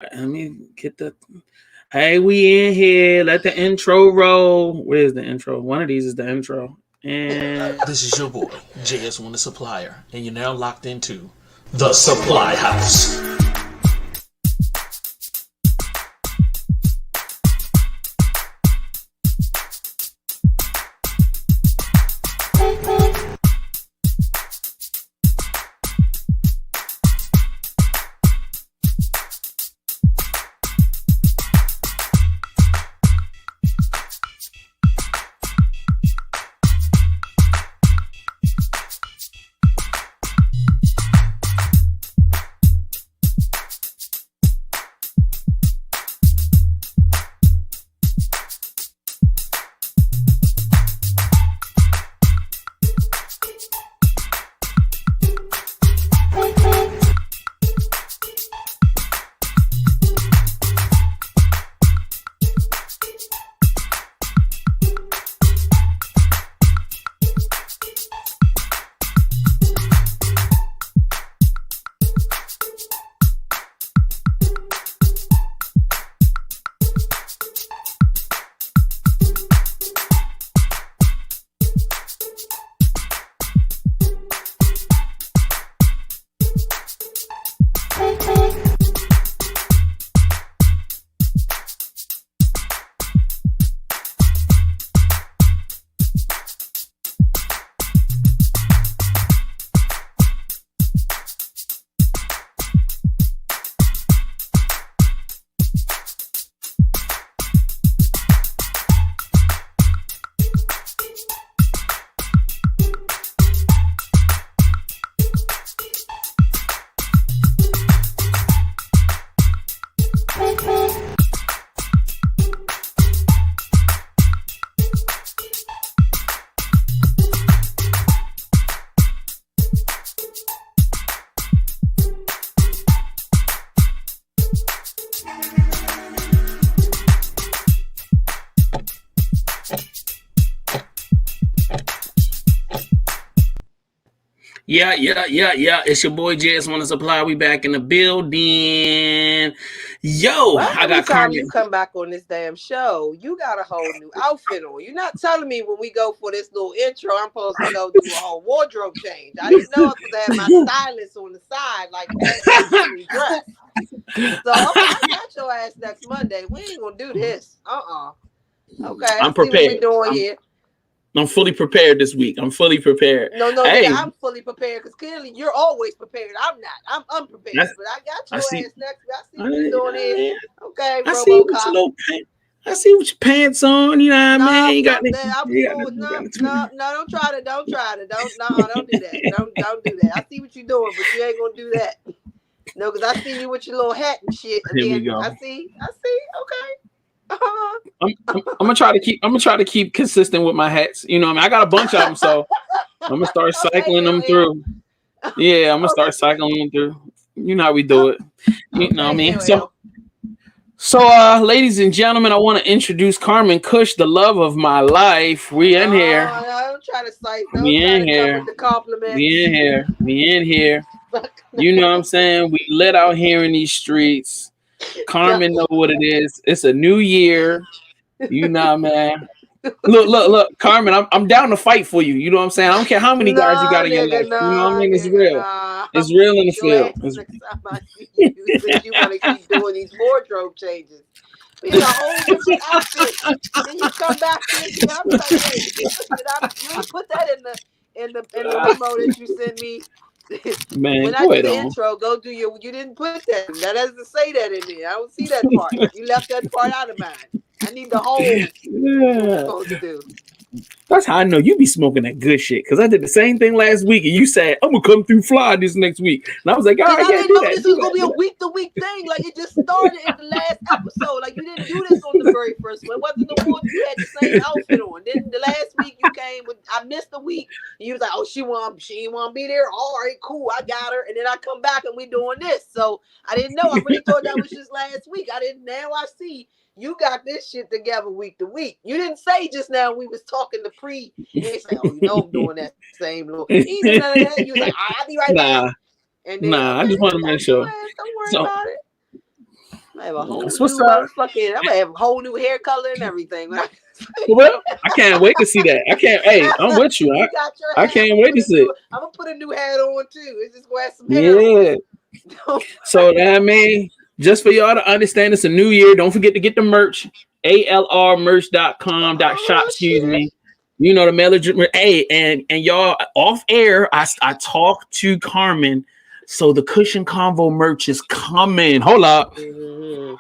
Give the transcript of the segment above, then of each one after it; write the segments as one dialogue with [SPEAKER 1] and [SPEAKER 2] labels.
[SPEAKER 1] Let me get the. Hey, we in here. Let the intro roll. Where's the intro? One of these is the intro. And
[SPEAKER 2] This is your boy, JS1 the Supplier, and you're now locked into the Supply House.
[SPEAKER 1] yeah. It's your boy JS1 the Supply. We back in the building. Yo,
[SPEAKER 3] Well,
[SPEAKER 1] I
[SPEAKER 3] every
[SPEAKER 1] got
[SPEAKER 3] time
[SPEAKER 1] Carmen.
[SPEAKER 3] you come back on this damn show, you got a whole new outfit on. You're not telling me when we go for this little intro, I'm supposed to go do a whole wardrobe change. I didn't know I was supposed to have my stylist on the side, like actually dressed. So I got your ass next Monday. We ain't gonna do this. Okay,
[SPEAKER 1] I'm
[SPEAKER 3] I see what
[SPEAKER 1] prepared.
[SPEAKER 3] we doing here.
[SPEAKER 1] I'm fully prepared this week. I'm fully prepared.
[SPEAKER 3] No,
[SPEAKER 1] Hey,
[SPEAKER 3] nigga, I'm fully prepared because clearly you're always prepared. I'm not. I'm unprepared,
[SPEAKER 1] That's-
[SPEAKER 3] but I got
[SPEAKER 1] I
[SPEAKER 3] your
[SPEAKER 1] see.
[SPEAKER 3] ass next week. I see what you doing here. Okay,
[SPEAKER 1] I see what your
[SPEAKER 3] RoboCop.
[SPEAKER 1] little pants. I see what your pants on. You know what I mean? You got
[SPEAKER 3] No, don't try to, don't do that. Don't do that. I see what you're doing, but you ain't gonna do that. No, because I see you with your little hat and shit. And
[SPEAKER 1] Here we
[SPEAKER 3] then
[SPEAKER 1] go.
[SPEAKER 3] I see. Okay.
[SPEAKER 1] I'm gonna try to keep consistent with my hats. You know what I mean? I got a bunch of them, so I'm gonna start cycling them through. Yeah, I'm gonna start cycling them through. You know how we do it. You know what I mean? So, ladies and gentlemen, I want to introduce Carmen Cush, the love of my life. We in here.
[SPEAKER 3] Don't try to cite.
[SPEAKER 1] We in here.
[SPEAKER 3] Come with the compliments.
[SPEAKER 1] We in here. You know what I'm saying? We lit out here in these streets. Carmen know what it is. It's a new year. You know, man. Look, Carmen, I'm down to fight for you. You know what I'm saying? I don't care how many guys you got in your life. You know what I mean? It's real. It's real in the field.
[SPEAKER 3] You want to keep doing these wardrobe changes. We had a whole bunch of outfits. Then you come back here. I'm like, wait, you ain't put that in the memo that you sent me.
[SPEAKER 1] Man,
[SPEAKER 3] when I do the intro, go do your. You didn't put that. That doesn't say that in there. I don't see that part. You left that part out of mine. I need the whole. Yeah. What we're supposed to do.
[SPEAKER 1] That's how I know you be smoking that good shit. Because I did the same thing last week, and you said I'm gonna come through fly this next week, and I was like, all right,
[SPEAKER 3] I didn't know this was gonna be a week-to-week thing. Like it just started in the last episode. Like you didn't do this on the very first one. It wasn't the one you had the same outfit on. Then the last week you came with. I missed a week. And you was like, oh, she ain't want to be there. All right, cool, I got her. And then I come back and we doing this. So I didn't know. I really thought that was just last week. I didn't. Now I see. You got this shit together week to week. You didn't say just now we was talking to pre. You didn't say, oh, you know I'm doing that same little. You didn't none of that. You was like, I'll be right back. And then,
[SPEAKER 1] I just want to make sure.
[SPEAKER 3] Don't worry about it. I have a whole
[SPEAKER 1] That's
[SPEAKER 3] new
[SPEAKER 1] what's up.
[SPEAKER 3] motherfucking. I'm gonna have a whole new hair color and everything.
[SPEAKER 1] Well, I can't wait to see that. I can't. Hey, I'm with you.
[SPEAKER 3] You got your
[SPEAKER 1] I
[SPEAKER 3] hat.
[SPEAKER 1] can't wait to see it.
[SPEAKER 3] I'm gonna put a new hat on too. It's just gonna have some hair
[SPEAKER 1] Yeah.
[SPEAKER 3] on.
[SPEAKER 1] So that mean, just for y'all to understand, it's a new year. Don't forget to get the merch. alrmerch.com.shop. Excuse me. You know the mail address. Hey, and y'all off air. I talked to Carmen, so the Cushion Convo merch is coming. Hold up.
[SPEAKER 3] Mm-hmm.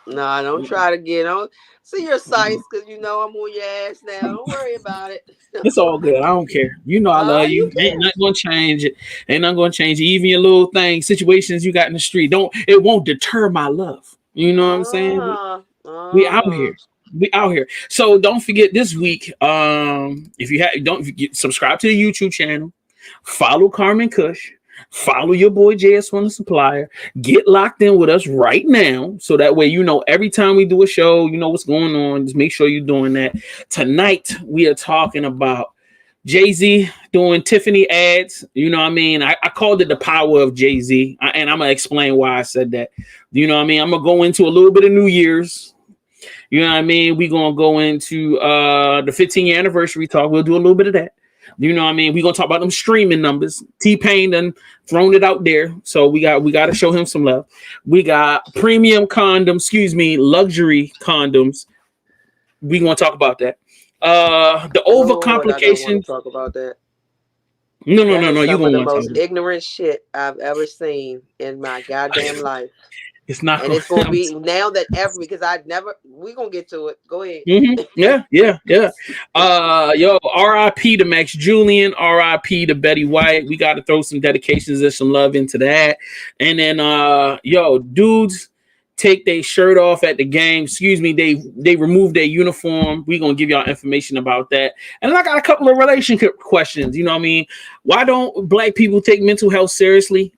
[SPEAKER 3] No, don't try to get on. See your sites because you know I'm on your ass now. Don't worry about it.
[SPEAKER 1] It's all good. I don't care. You know I love you. Ain't nothing gonna change it. Ain't nothing gonna change it. Even your little things, situations you got in the street. It won't deter my love. You know what I'm saying? We out here. We out here. So don't forget this week. If you don't forget, subscribe to the YouTube channel, follow Carmen Kush, follow your boy JS from the Supplier. Get locked in with us right now, so that way you know every time we do a show, you know what's going on. Just make sure you're doing that. Tonight we are talking about Jay-Z doing Tiffany ads. You know what I mean? I called it the power of Jay-Z, and I'm gonna explain why I said that. You know what I mean? I'm gonna go into a little bit of New Year's. You know what I mean? We're gonna go into the 15-year anniversary talk. We'll do a little bit of that. You know what I mean? We're gonna talk about them streaming numbers. T-Pain done thrown it out there. So we got to show him some love. We got premium condoms, luxury condoms. We're gonna talk about that. The over complications.
[SPEAKER 3] Talk about that.
[SPEAKER 1] No. You're gonna
[SPEAKER 3] the
[SPEAKER 1] want
[SPEAKER 3] most
[SPEAKER 1] to.
[SPEAKER 3] ignorant shit I've ever seen in my goddamn life.
[SPEAKER 1] It's not,
[SPEAKER 3] and it's gonna be now that because we're gonna get to it. Go ahead.
[SPEAKER 1] Mm-hmm. Yeah. Yo, RIP to Max Jullian, RIP to Betty White. We got to throw some dedications and some love into that. And then dudes take their shirt off at the game. They remove their uniform. We're gonna give y'all information about that. And I got a couple of relationship questions. You know what I mean? Why don't black people take mental health seriously?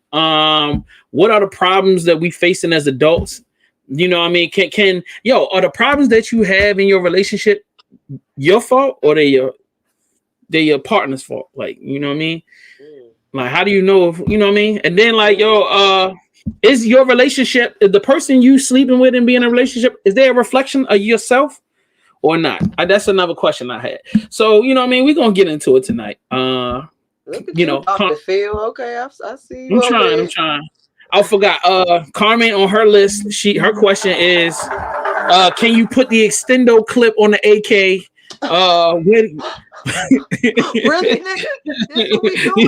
[SPEAKER 1] What are the problems that we facing as adults? You know what I mean? Are the problems that you have in your relationship your fault, or they're your partner's fault? Like, you know what I mean? Like, how do you know if, you know what I mean? And then like, is your relationship, is the person you sleeping with and being in a relationship, is there a reflection of yourself or not? That's another question I had. So, you know what I mean? We're going to get into it tonight.
[SPEAKER 3] Look at Dr. Phil. Okay, I see you.
[SPEAKER 1] I'm trying. I forgot. Carmen on her list. Her question is, can you put the extendo clip on the AK?
[SPEAKER 3] Really, nigga? This what we doing?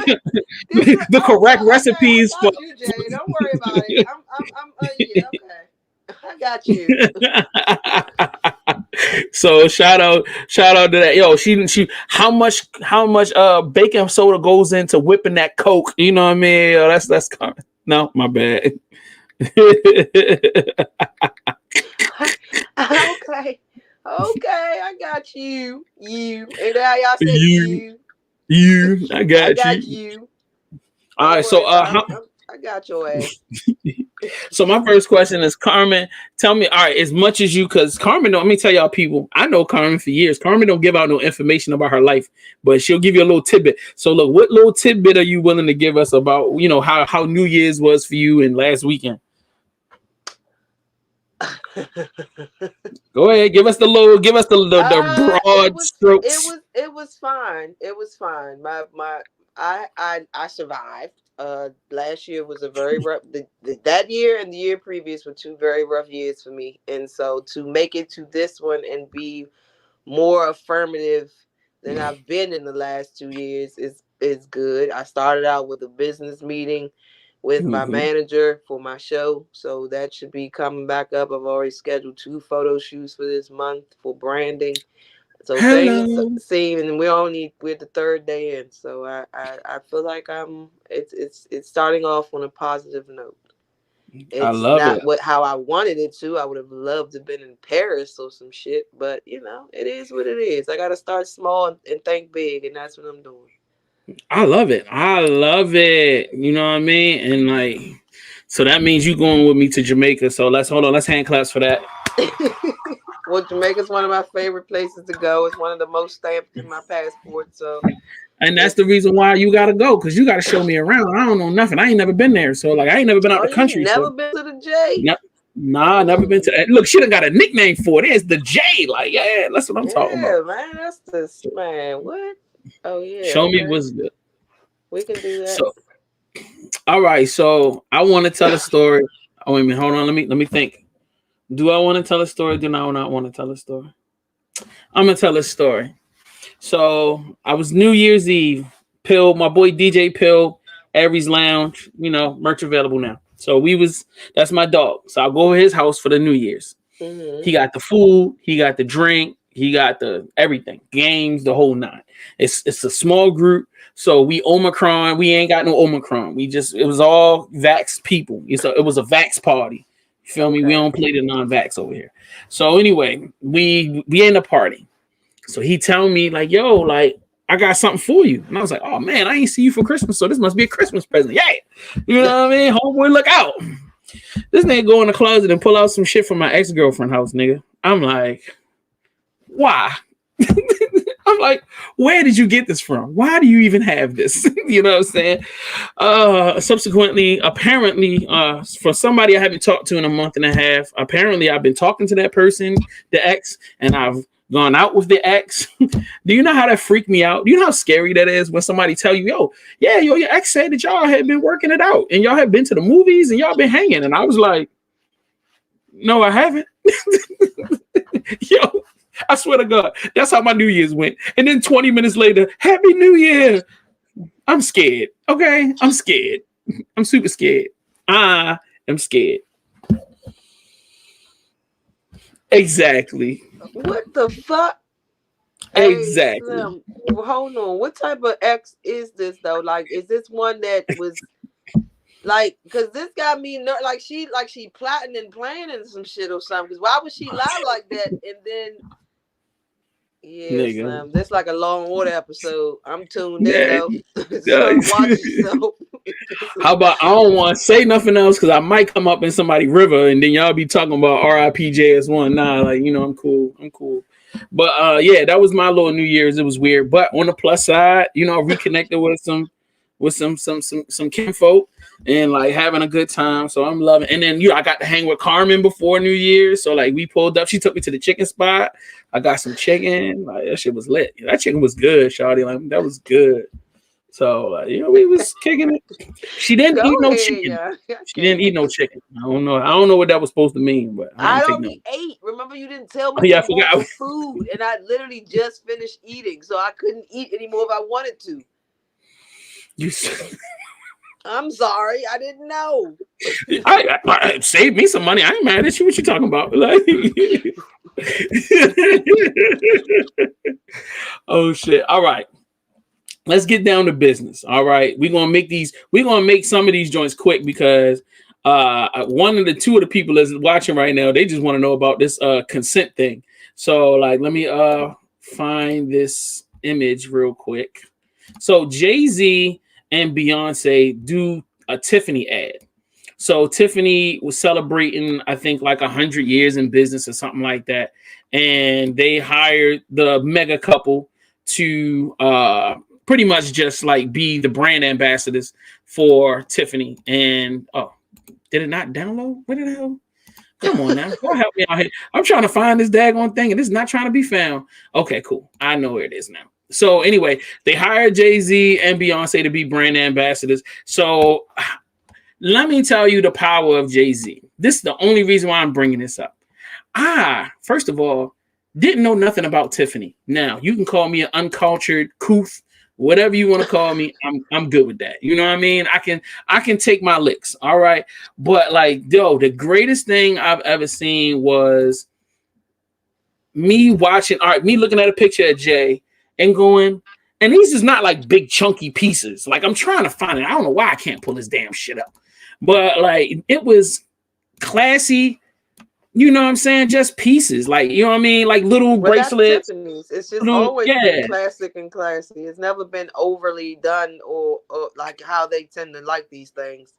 [SPEAKER 1] The correct recipes
[SPEAKER 3] for you, Jay. Don't worry about it. I'm yeah, okay. I got you.
[SPEAKER 1] So shout out to that. Yo, she how much baking soda goes into whipping that Coke? You know what I mean? Yo, that's no, my bad.
[SPEAKER 3] Okay, I got you. And now y'all said you.
[SPEAKER 1] I got you. All right, so
[SPEAKER 3] I got your ass.
[SPEAKER 1] So my first question is, Carmen, tell me, all right, as much as you, because Carmen, let me tell y'all people, I know Carmen for years. Carmen don't give out no information about her life, but she'll give you a little tidbit. So look, what little tidbit are you willing to give us about, you know, how New Year's was for you and last weekend? Go ahead, give us the broad strokes.
[SPEAKER 3] It was fine. I survived. Last year was a very rough. That year and the year previous were two very rough years for me, and so to make it to this one and be more affirmative than I've been in the last 2 years is good. I started out with a business meeting with my manager for my show, so that should be coming back up. I've already scheduled 2 photo shoots for this month for branding. So things seem, and we're the 3rd day in, so I feel like it's starting off on a positive note. It's not how I wanted it to. I would have loved to have been in Paris or some shit, but you know, it is what it is. I got to start small and think big, and that's what I'm doing.
[SPEAKER 1] I love it. You know what I mean? And like, so that means you going with me to Jamaica. So let's hand claps for that.
[SPEAKER 3] Well, Jamaica's one of my favorite places to go. It's one of the most stamped in my passport. So,
[SPEAKER 1] and that's the reason why you gotta go, because you gotta show me around. I don't know nothing. I ain't never been there, so like I ain't never been out the country.
[SPEAKER 3] Never been to the J?
[SPEAKER 1] Nah, never been to. Look, she done got a nickname for it. It's the J. Like, yeah, that's what I'm talking about.
[SPEAKER 3] Man, that's the man. What? Oh yeah,
[SPEAKER 1] Show me
[SPEAKER 3] okay.
[SPEAKER 1] what's good.
[SPEAKER 3] We can do that.
[SPEAKER 1] So, all right. So I want to tell a story. Oh wait a minute. Hold on. Let me think. Do I want to tell a story? Do I not want to tell a story? I'm gonna tell a story. So I was New Year's Eve. Pill, my boy DJ Pill, Aries Lounge. You know, merch available now. So that's my dog. So I'll go to his house for the New Year's.
[SPEAKER 3] Mm-hmm.
[SPEAKER 1] He got the food, he got the drink, he got the everything, games, the whole nine. It's a small group. So we Omicron, we ain't got no Omicron. It was all vax people. It was a vax party. You feel me? We don't play the non-vax over here. So anyway, we in the party. So he telling me like, yo, like, I got something for you. And I was like, oh man, I ain't see you for Christmas. So this must be a Christmas present. Yeah. You know what I mean? Homeboy, look out. This nigga go in the closet and pull out some shit from my ex-girlfriend house, nigga. I'm like, why? I'm like, where did you get this from? Why do you even have this? You know what I'm saying? Subsequently, apparently, for somebody I haven't talked to in a month and a half, apparently I've been talking to that person, the ex, and I've gone out with the ex. Do you know how that freaked me out? Do you know how scary that is when somebody tell you, your ex said that y'all had been working it out and y'all had been to the movies and y'all been hanging. And I was like, no, I haven't. Yo, I swear to God, that's how my New Year's went. And then 20 minutes later, Happy New Year. I'm scared. Okay, I'm scared. I'm super scared. I am scared. Exactly.
[SPEAKER 3] What the fuck?
[SPEAKER 1] Exactly.
[SPEAKER 3] Hey, Slim, hold on. What type of ex is this though? Like, is this one that was like? Because this got me like she plotting and planning some shit or something. Because why would she lie like that? And then Slim, this like a Law and Order episode. I'm tuned in though. So
[SPEAKER 1] how about I don't want to say nothing else because I might come up in somebody river and then y'all be talking about RIP JS1. Nah, like, you know, I'm cool. But yeah, that was my little New Year's. It was weird. But on the plus side, you know, I reconnected with some kinfolk and like having a good time. So I'm loving. And then I got to hang with Carmen before New Year's. So like we pulled up. She took me to the chicken spot. I got some chicken. Like that shit was lit. That chicken was good, shawty. Like that was good. So we was kicking it. She didn't eat no chicken. She didn't eat no chicken. I don't know what that was supposed to mean, but
[SPEAKER 3] I only ate. Remember, you didn't tell me
[SPEAKER 1] I forgot
[SPEAKER 3] food, and I literally just finished eating, so I couldn't eat anymore if I wanted to. I'm sorry, I didn't know.
[SPEAKER 1] I saved me some money. I ain't mad at you. What you talking about? Like, oh shit! All right. Let's get down to business. All right. We're gonna make some of these joints quick because one of the two of the people that's watching right now, they just want to know about this consent thing. So like let me find this image real quick. So Jay-Z and Beyonce do a Tiffany ad. So Tiffany was celebrating, I think, like 100 years in business or something like that. And they hired the mega couple to pretty much just like be the brand ambassadors for Tiffany. And did it not download? What the hell? Come on now. Go help me out here. I'm trying to find this daggone thing and it's not trying to be found. Okay, cool. I know where it is now. So anyway, they hired Jay-Z and Beyonce to be brand ambassadors. So let me tell you the power of Jay-Z. This is the only reason why I'm bringing this up. First of all, didn't know nothing about Tiffany. Now, you can call me an uncultured couth, whatever you want to call me. I'm good with that. You know what I mean? I can take my licks. All right. But like, the greatest thing I've ever seen was me looking at a picture of Jay and going, and these is not like big chunky pieces. Like I'm trying to find it. I don't know why I can't pull this damn shit up. But like it was classy, you know what I'm saying? Just pieces. Like, you know what I mean? Like little bracelets.
[SPEAKER 3] It's just always been classic and classy. It's never been overly done or like how they tend to like these things.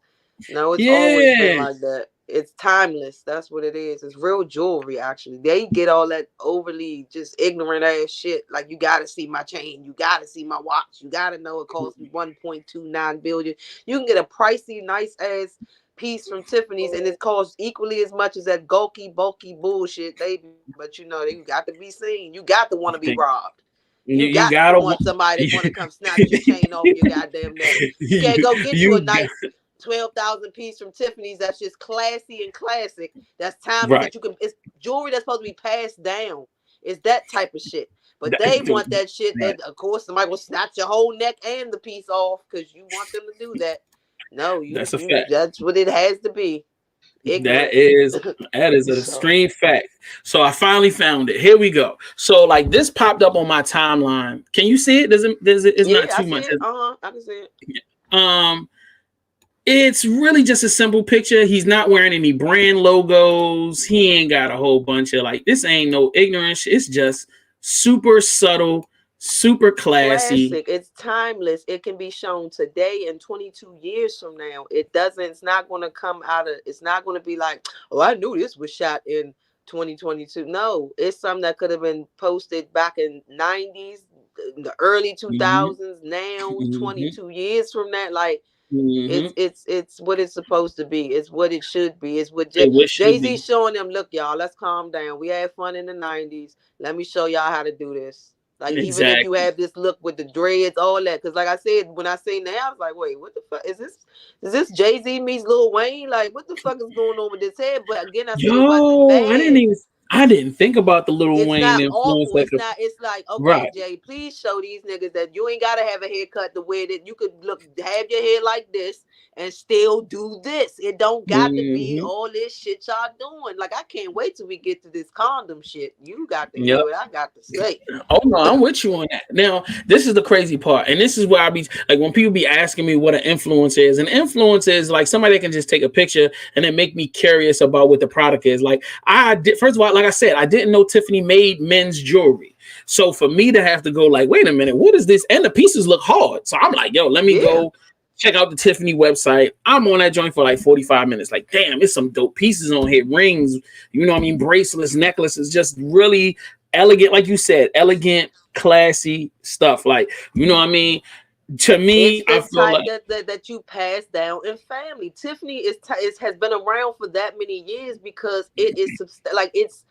[SPEAKER 3] No, it's always been like that. It's timeless. That's what it is. It's real jewelry, actually. They get all that overly just ignorant ass shit. Like, you got to see my chain. You got to see my watch. You got to know it costs me $1.29 billion. You can get a pricey, nice ass piece from Tiffany's, and it costs equally as much as that bulky bullshit, baby. But you know, you got to be seen. You got to want to be robbed. You
[SPEAKER 1] you
[SPEAKER 3] got
[SPEAKER 1] gotta
[SPEAKER 3] to want somebody to want to come snatch your chain off your goddamn neck. You can't go get you a nice 12,000 piece from Tiffany's that's just classy and classic. That's time that you can. It's jewelry that's supposed to be passed down. It's that type of shit. But they want that shit that, of course, somebody will snatch your whole neck and the piece off because you want them to do that. No, that's a fact. That's what it has to be.
[SPEAKER 1] Ignorant. That is an extreme fact. So I finally found it. Here we go. So like this popped up on my timeline. Can you see it? It's not too much.
[SPEAKER 3] I can see it.
[SPEAKER 1] It's really just a simple picture. He's not wearing any brand logos. He ain't got a whole bunch of like, this ain't no ignorance. It's just super subtle, super classy.
[SPEAKER 3] Classic. It's timeless. It can be shown today and 22 years from now. It's not going to come out of, it's not going to be like, oh, I knew this was shot in 2022. No, it's something that could have been posted back in 90s, the early 2000s, now 22 years from that. Like, it's what it's supposed to be. It's what it should be. It's what Jay-Z showing them, look, y'all, let's calm down. We had fun in the 90s. Let me show y'all how to do this. Like, even if you have this look with the dreads, all that. Because like I said, when I say now, I was like, wait, what the fuck? Is this Jay-Z meets Lil Wayne? Like, what the fuck is going on with this head? But again, I said it wasn't bad.
[SPEAKER 1] I didn't think about the Lil Wayne influence.
[SPEAKER 3] It's like, okay, Jay, please show these niggas that you ain't gotta have a haircut the way that you could have your hair like this and still do this. It don't got to be all this shit y'all doing. Like, I can't wait till we get to this condom shit. You got to hear what I got to say.
[SPEAKER 1] Oh no, I'm with you on that. Now, this is the crazy part, and this is where I be like, when people be asking me what an influencer is. An influencer is like somebody that can just take a picture and then make me curious about what the product is. Like, first of all, like I said, I didn't know Tiffany made men's jewelry. So for me to have to go like, wait a minute, what is this? And the pieces look hard. So I'm like, yo, let me go check out the Tiffany website. I'm on that joint for like 45 minutes. Like, damn, it's some dope pieces on here. Rings, you know what I mean? Bracelets, necklaces, just really elegant. Like you said, elegant, classy stuff. Like, you know what I mean? To me, I feel like
[SPEAKER 3] that you pass down in family. Tiffany has been around for that many years because it is like it's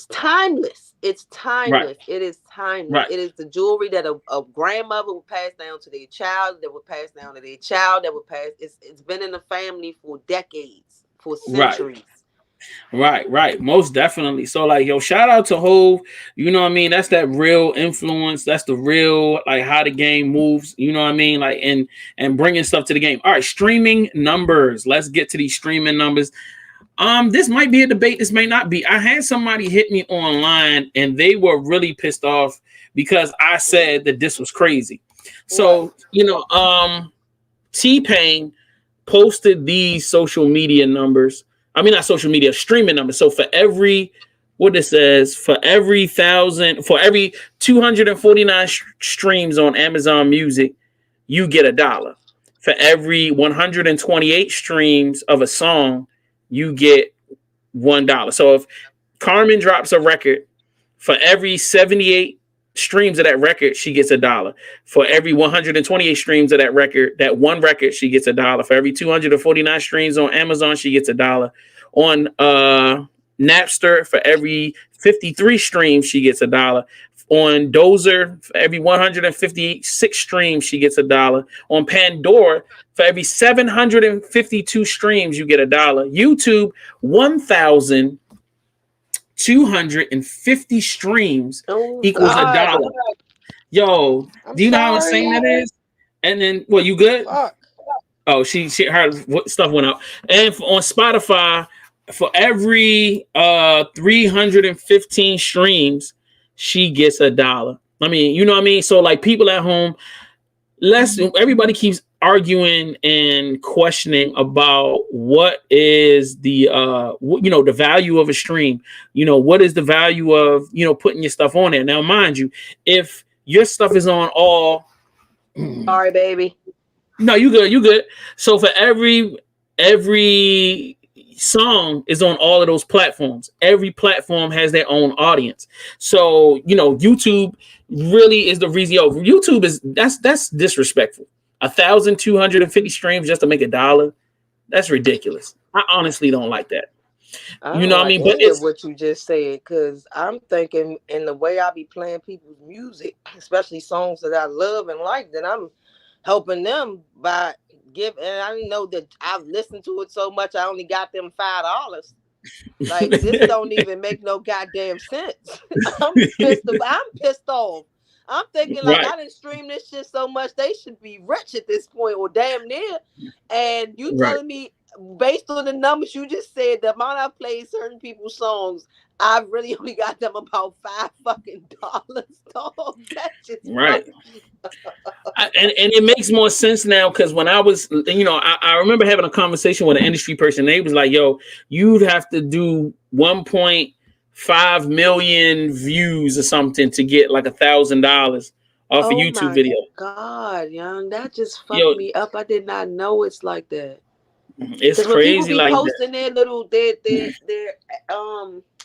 [SPEAKER 3] timeless. It's timeless. Right. It is timeless. Right. It is the jewelry that a grandmother would pass down to their child, that would pass down to their child, that would pass. It's been in the family for decades, for centuries.
[SPEAKER 1] Right. Most definitely. So like, yo, shout out to Hov. You know what I mean? That's that real influence. That's the real, like, how the game moves. You know what I mean? Like, and bringing stuff to the game. All right, streaming numbers. Let's get to these streaming numbers. This might be a debate. This may not be. I had somebody hit me online and they were really pissed off because I said that this was crazy. So, you know, T-Pain posted these social media numbers. I mean, not social media, streaming numbers. So for every, what it says, for every 249 streams on Amazon Music, you get $1. For every 128 streams of a song, you get $1. So if Carmen drops a record, for every 78 streams of that record, she gets $1. For every 128 streams of that record, that one record, she gets $1. For every 249 streams on Amazon, she gets $1. On Napster, for every 53 streams, she gets $1. On Dozer, for every 156 streams, she gets $1. On Pandora, for every 752 streams, you get $1. YouTube, 1,250 streams equals $1. Yo, do you know how insane that is? And then, well, you good?
[SPEAKER 4] Fuck.
[SPEAKER 1] Oh, she her stuff went up. And on Spotify, for every 315 streams, she gets $1. I mean, you know what I mean? So like, people at home, everybody keeps arguing and questioning about what is the the value of a stream. You know, what is the value of, you know, putting your stuff on there. Now, mind you, if your stuff is on all,
[SPEAKER 3] sorry, baby.
[SPEAKER 1] No, you good. So for every song is on all of those platforms. Every platform has their own audience. So, you know, YouTube really is the reason. Yo, YouTube is that's disrespectful. 1,250 streams just to make $1. That's ridiculous. I honestly don't like that.
[SPEAKER 3] I
[SPEAKER 1] You
[SPEAKER 3] don't
[SPEAKER 1] know what I
[SPEAKER 3] like
[SPEAKER 1] mean? But
[SPEAKER 3] any of
[SPEAKER 1] it's
[SPEAKER 3] what you just said, because I'm thinking in the way I be playing people's music, especially songs that I love and like, that I'm helping them by giving. And I know that I've listened to it so much, I only got them $5. Like, this don't even make no goddamn sense. I'm pissed off. I'm thinking like,
[SPEAKER 1] right,
[SPEAKER 3] I didn't stream this shit so much, they should be rich at this point or damn near. And you
[SPEAKER 1] right.
[SPEAKER 3] telling me, based on the numbers you just said, the amount I played certain people's songs, I really only got them about $5 dog. That's just
[SPEAKER 1] Right.
[SPEAKER 3] funny.
[SPEAKER 1] And it makes more sense now because when I was, I remember having a conversation with an industry person. They was like, yo, you'd have to do 1.5 million views or something to get like $1,000 off a
[SPEAKER 3] Oh
[SPEAKER 1] YouTube
[SPEAKER 3] my
[SPEAKER 1] video.
[SPEAKER 3] God, young, that just fucked
[SPEAKER 1] Yo,
[SPEAKER 3] me up. I did not know it's like that.
[SPEAKER 1] it's
[SPEAKER 3] Because when people
[SPEAKER 1] crazy
[SPEAKER 3] be
[SPEAKER 1] like that.
[SPEAKER 3] posting their little their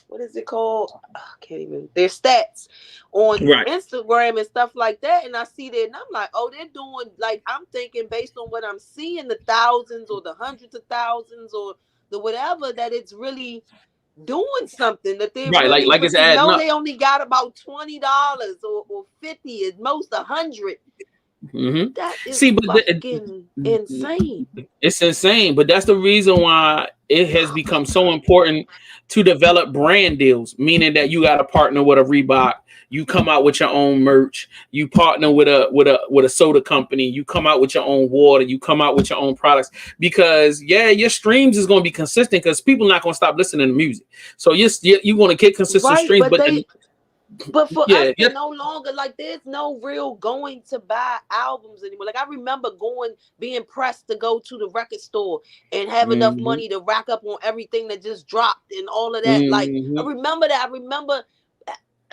[SPEAKER 3] what is it called? I can't even, their stats on
[SPEAKER 1] Right.
[SPEAKER 3] Instagram and stuff like that, and I see that and I'm like, oh, they're doing, like, I'm thinking based on what I'm seeing, the thousands or the hundreds of thousands or the whatever, that it's really doing something, that they're
[SPEAKER 1] Right.
[SPEAKER 3] really,
[SPEAKER 1] Like
[SPEAKER 3] but
[SPEAKER 1] it's
[SPEAKER 3] to
[SPEAKER 1] adding
[SPEAKER 3] know
[SPEAKER 1] up.
[SPEAKER 3] they only got about $20 or 50, at most 100.
[SPEAKER 1] Mm-hmm.
[SPEAKER 3] That is
[SPEAKER 1] See, but
[SPEAKER 3] fucking insane.
[SPEAKER 1] it's insane. But that's the reason why it has become so important to develop brand deals, meaning that you got to partner with a Reebok. You come out with your own merch. You partner with a soda company. You come out with your own water. You come out with your own products, because your streams is going to be consistent because people not going to stop listening to music. So you're going to get consistent
[SPEAKER 3] Right,
[SPEAKER 1] streams,
[SPEAKER 3] but for us
[SPEAKER 1] yeah,
[SPEAKER 3] to no longer, like, there's no real going to buy albums anymore. Like, I remember being pressed to go to the record store and have enough
[SPEAKER 1] mm-hmm,
[SPEAKER 3] money to rack up on everything that just dropped and all of that. Like, I
[SPEAKER 1] mm-hmm,
[SPEAKER 3] remember that. I remember,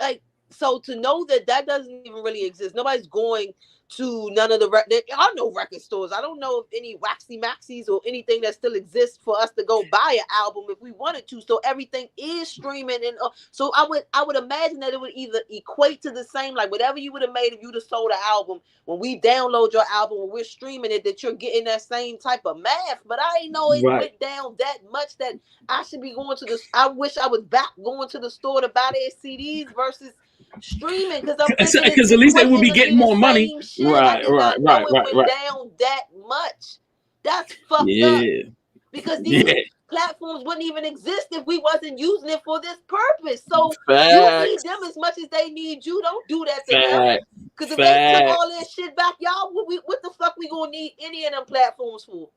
[SPEAKER 3] like, so to know that that doesn't even really exist. Nobody's going to none of there are no record stores. I don't know of any Waxy Maxis or anything that still exists for us to go buy an album if we wanted to. So everything is streaming, and so I would imagine that it would either equate to the same, like whatever you would have made if you'd have sold an album. When we download your album, when we're streaming it, that you're getting that same type of math. But I ain't know it
[SPEAKER 1] right.
[SPEAKER 3] went down that much that I should be going to this. I wish I was back going to the store to buy their CDs versus streaming, because I'm thinking it's
[SPEAKER 1] Because at least they will
[SPEAKER 3] equating
[SPEAKER 1] be
[SPEAKER 3] to be
[SPEAKER 1] getting
[SPEAKER 3] the
[SPEAKER 1] more money.
[SPEAKER 3] same shit. I
[SPEAKER 1] Right,
[SPEAKER 3] did
[SPEAKER 1] right,
[SPEAKER 3] not know
[SPEAKER 1] right,
[SPEAKER 3] it
[SPEAKER 1] right,
[SPEAKER 3] went
[SPEAKER 1] right.
[SPEAKER 3] down that much. That's fucked up,
[SPEAKER 1] Yeah,
[SPEAKER 3] because these
[SPEAKER 1] yeah.
[SPEAKER 3] platforms wouldn't even exist if we wasn't using it for this purpose. So you need
[SPEAKER 1] Facts,
[SPEAKER 3] them as much as they need you. Don't do that to them.
[SPEAKER 1] facts,
[SPEAKER 3] Because if they took
[SPEAKER 1] facts.
[SPEAKER 3] all that shit back, y'all, what the fuck we gonna need any of them platforms for?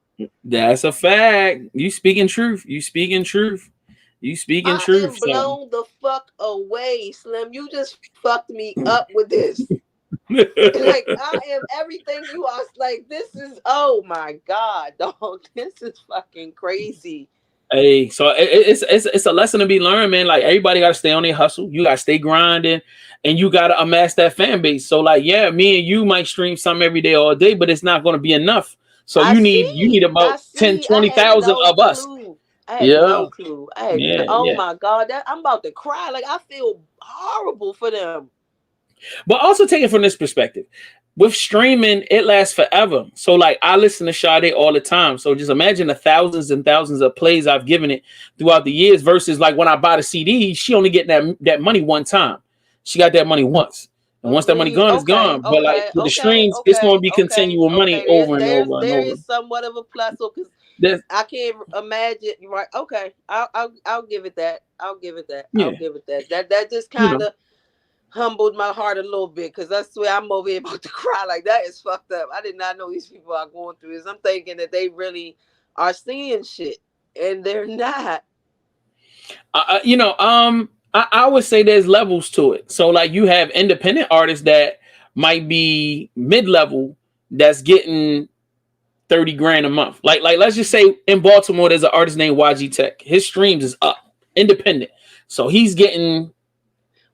[SPEAKER 1] That's a fact. You speaking truth. You speaking truth. You speaking
[SPEAKER 3] I
[SPEAKER 1] truth.
[SPEAKER 3] am
[SPEAKER 1] So.
[SPEAKER 3] blown the fuck away, Slim. You just fucked me up with this. Like, I am everything you are. Like, this is, oh my God, dog. This is fucking crazy.
[SPEAKER 1] Hey, so it's a lesson to be learned, man. Like, everybody got to stay on their hustle. You got to stay grinding, and you got to amass that fan base. So, like, yeah, me and you might stream something every day, all day, but it's not going to be enough. So
[SPEAKER 3] I
[SPEAKER 1] you need about 10,
[SPEAKER 3] I had
[SPEAKER 1] 20,000
[SPEAKER 3] no
[SPEAKER 1] of us.
[SPEAKER 3] clue. I had
[SPEAKER 1] Yeah,
[SPEAKER 3] no clue. I had
[SPEAKER 1] yeah,
[SPEAKER 3] oh
[SPEAKER 1] yeah.
[SPEAKER 3] my God, that I'm about to cry. Like, I feel horrible for them.
[SPEAKER 1] But also take it from this perspective. With streaming, it lasts forever. So, like, I listen to Sade all the time. So just imagine the thousands and thousands of plays I've given it throughout the years versus, like, when I buy the CD, she only getting that money one time. She got that money once. And once that money
[SPEAKER 3] Agreed.
[SPEAKER 1] gone, it's
[SPEAKER 3] Okay,
[SPEAKER 1] gone. But, like, with the streams, it's going to be continual money
[SPEAKER 3] There's
[SPEAKER 1] over and over and
[SPEAKER 3] there
[SPEAKER 1] over.
[SPEAKER 3] is somewhat of a plus, because
[SPEAKER 1] That's,
[SPEAKER 3] I can't imagine. Right? Okay, I'll give it that. I'll give it that.
[SPEAKER 1] yeah,
[SPEAKER 3] I'll give it that. That just
[SPEAKER 1] you
[SPEAKER 3] kind
[SPEAKER 1] know.
[SPEAKER 3] of humbled my heart a little bit, because I swear I'm over here about to cry. Like, that is fucked up. I did not know these people are going through this. I'm thinking that they really are seeing shit, and they're not.
[SPEAKER 1] I would say there's levels to it. So, like, you have independent artists that might be mid-level that's getting 30 grand a month. Like let's just say in Baltimore, there's an artist named YG Tech. His streams is up, independent. So he's getting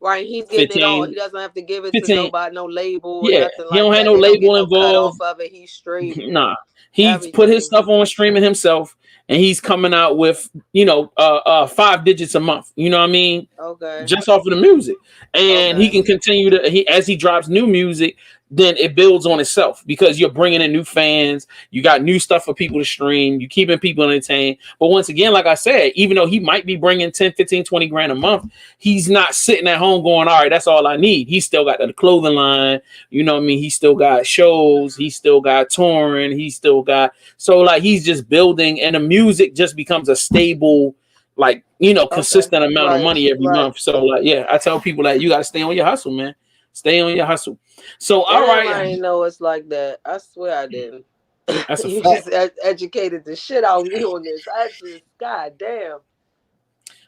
[SPEAKER 3] Right, he's getting
[SPEAKER 1] 15,
[SPEAKER 3] it all. He doesn't have to give it to
[SPEAKER 1] 15.
[SPEAKER 3] nobody, no label or
[SPEAKER 1] Yeah,
[SPEAKER 3] nothing
[SPEAKER 1] he
[SPEAKER 3] like
[SPEAKER 1] don't have
[SPEAKER 3] that.
[SPEAKER 1] no
[SPEAKER 3] They don't get
[SPEAKER 1] label
[SPEAKER 3] no cut off
[SPEAKER 1] involved.
[SPEAKER 3] of it. He's straight
[SPEAKER 1] Nah, he's put his
[SPEAKER 3] everything.
[SPEAKER 1] stuff on streaming himself, and he's coming out with 5 digits a month. You know what I mean?
[SPEAKER 3] Okay.
[SPEAKER 1] Just off of the music, and he
[SPEAKER 3] Okay.
[SPEAKER 1] can continue to as he drops new music, then it builds on itself because you're bringing in new fans. You got new stuff for people to stream. You keeping people entertained. But once again, like I said, even though he might be bringing 10, 15, 20 grand a month, he's not sitting at home going, all right, that's all I need. He still got the clothing line. You know what I mean? He still got shows. He still got touring. He still got, so like he's just building, and the music just becomes a stable, like, consistent amount of money every month. So like, yeah, I tell people that you got to stay on your hustle, man. Stay on your hustle. So, all right.
[SPEAKER 3] I didn't know it's like that. I swear I didn't.
[SPEAKER 1] That's a
[SPEAKER 3] you
[SPEAKER 1] fact.
[SPEAKER 3] just educated the shit out of me on this. I just, goddamn.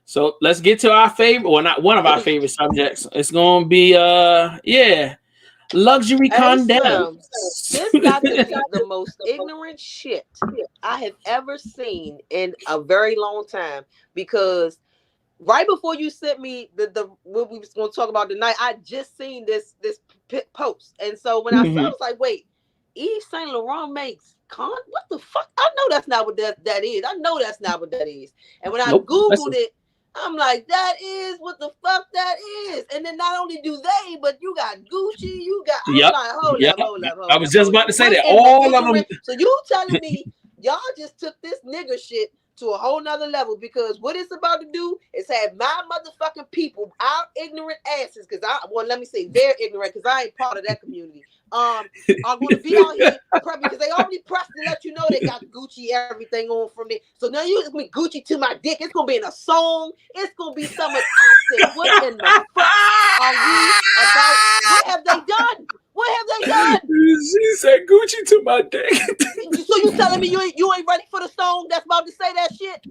[SPEAKER 1] So let's get to our favorite, or not one of our favorite subjects. It's going to be, luxury condoms.
[SPEAKER 3] This got to be the most ignorant shit I have ever seen in a very long time, because right before you sent me the what we was going to talk about tonight, I just seen this post, and so when I saw it, I was like, wait, Yves Saint Laurent makes what the fuck? I know that's not what that is. I know that's not what that is. And when I Googled it, I'm like, that is what the fuck that is. And then not only do they, but you got Gucci, you got.
[SPEAKER 1] Yep.
[SPEAKER 3] Like, hold up.
[SPEAKER 1] I was just about to say that all of them.
[SPEAKER 3] So you telling me y'all just took this nigga shit to a whole nother level, because what it's about to do is have my motherfucking people, our ignorant asses, because let me say they're ignorant, because I ain't part of that community, are going to be out here because they already pressed to let you know they got Gucci everything on from there. So now you me Gucci to my dick. It's going to be in a song. It's going to be something. I said, what in the fuck are we about? What have they done? What have they done?
[SPEAKER 1] She said Gucci to my dick.
[SPEAKER 3] So you telling me you ain't ready for the song that's about to say that shit?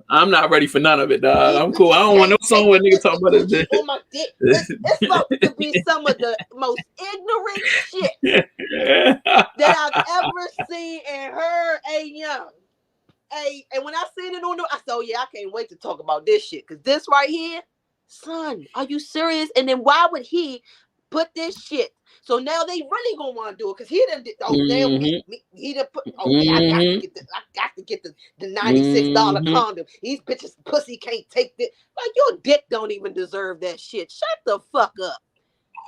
[SPEAKER 1] I'm not ready for none of it, dog. I'm cool. I don't want no song where nigga talk about his dick.
[SPEAKER 3] On my dick. It's about to be some of the most ignorant shit that I've ever seen and heard. And when I seen it on the, I said, oh yeah, I can't wait to talk about this shit, because this right here, son, are you serious? And then why would he put this shit? So now they really gonna want to do it, because he done did. Oh damn, he done put. Oh yeah, I got to get the $96 condom. These bitches pussy can't take this. Like, your dick don't even deserve that shit. Shut the fuck up.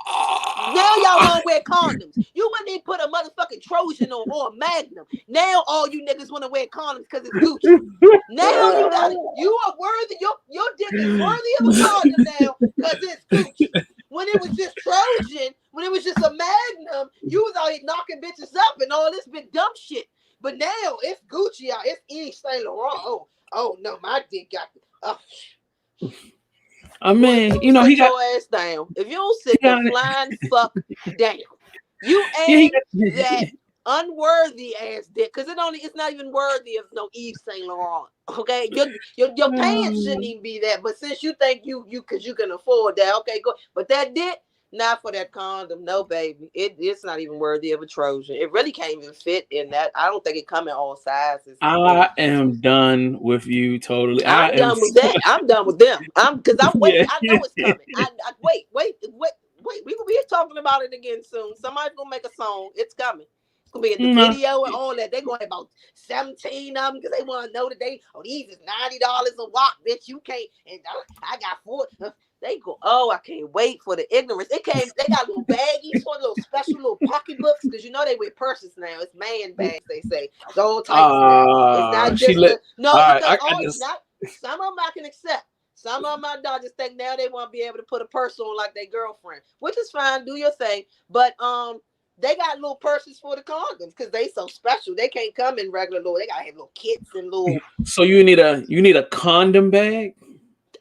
[SPEAKER 3] Now y'all want to wear condoms. You wouldn't even put a motherfucking Trojan on or a Magnum. Now all you niggas want to wear condoms because it's Gucci. Now you got it. You are worthy. Your dick is worthy of a condom now because it's Gucci. When it was just Trojan, when it was just a Magnum, you was out here knocking bitches up and all this big dumb shit. But now it's Gucci out. It's Yves Saint Laurent. Oh no, my dick got the.
[SPEAKER 1] I mean, he got
[SPEAKER 3] your ass down. If you don't sit the flying fuck down, you ain't that unworthy ass dick, because it's not even worthy of no Yves Saint Laurent. Okay, your pants shouldn't even be that. But since you think you because you can afford that, okay, go. But that dick, not for that condom, no baby. It's not even worthy of a Trojan. It really can't even fit in that. I don't think it come in all sizes.
[SPEAKER 1] I am done with you totally.
[SPEAKER 3] I'm done with that. I'm done with them. Because I'm waiting. Yeah. I know it's coming. Wait. We will be talking about it again soon. Somebody's gonna make a song. It's coming. It's gonna be in the video and all that. They're going to about 17 of them because they want to know that these is $90 a watt, bitch. You can't. And I got 4. They go, oh, I can't wait for the ignorance. They got little baggies for little special little pocketbooks, because you know they wear purses now. It's man bags, they say. It's all types now. It's not just some of them I can accept. Some of them I just think now they want to be able to put a purse on like their girlfriend, which is fine. Do your thing. But they got little purses for the condoms because they so special. They can't come in regular little. They gotta have little kits and little.
[SPEAKER 1] So you need a condom bag.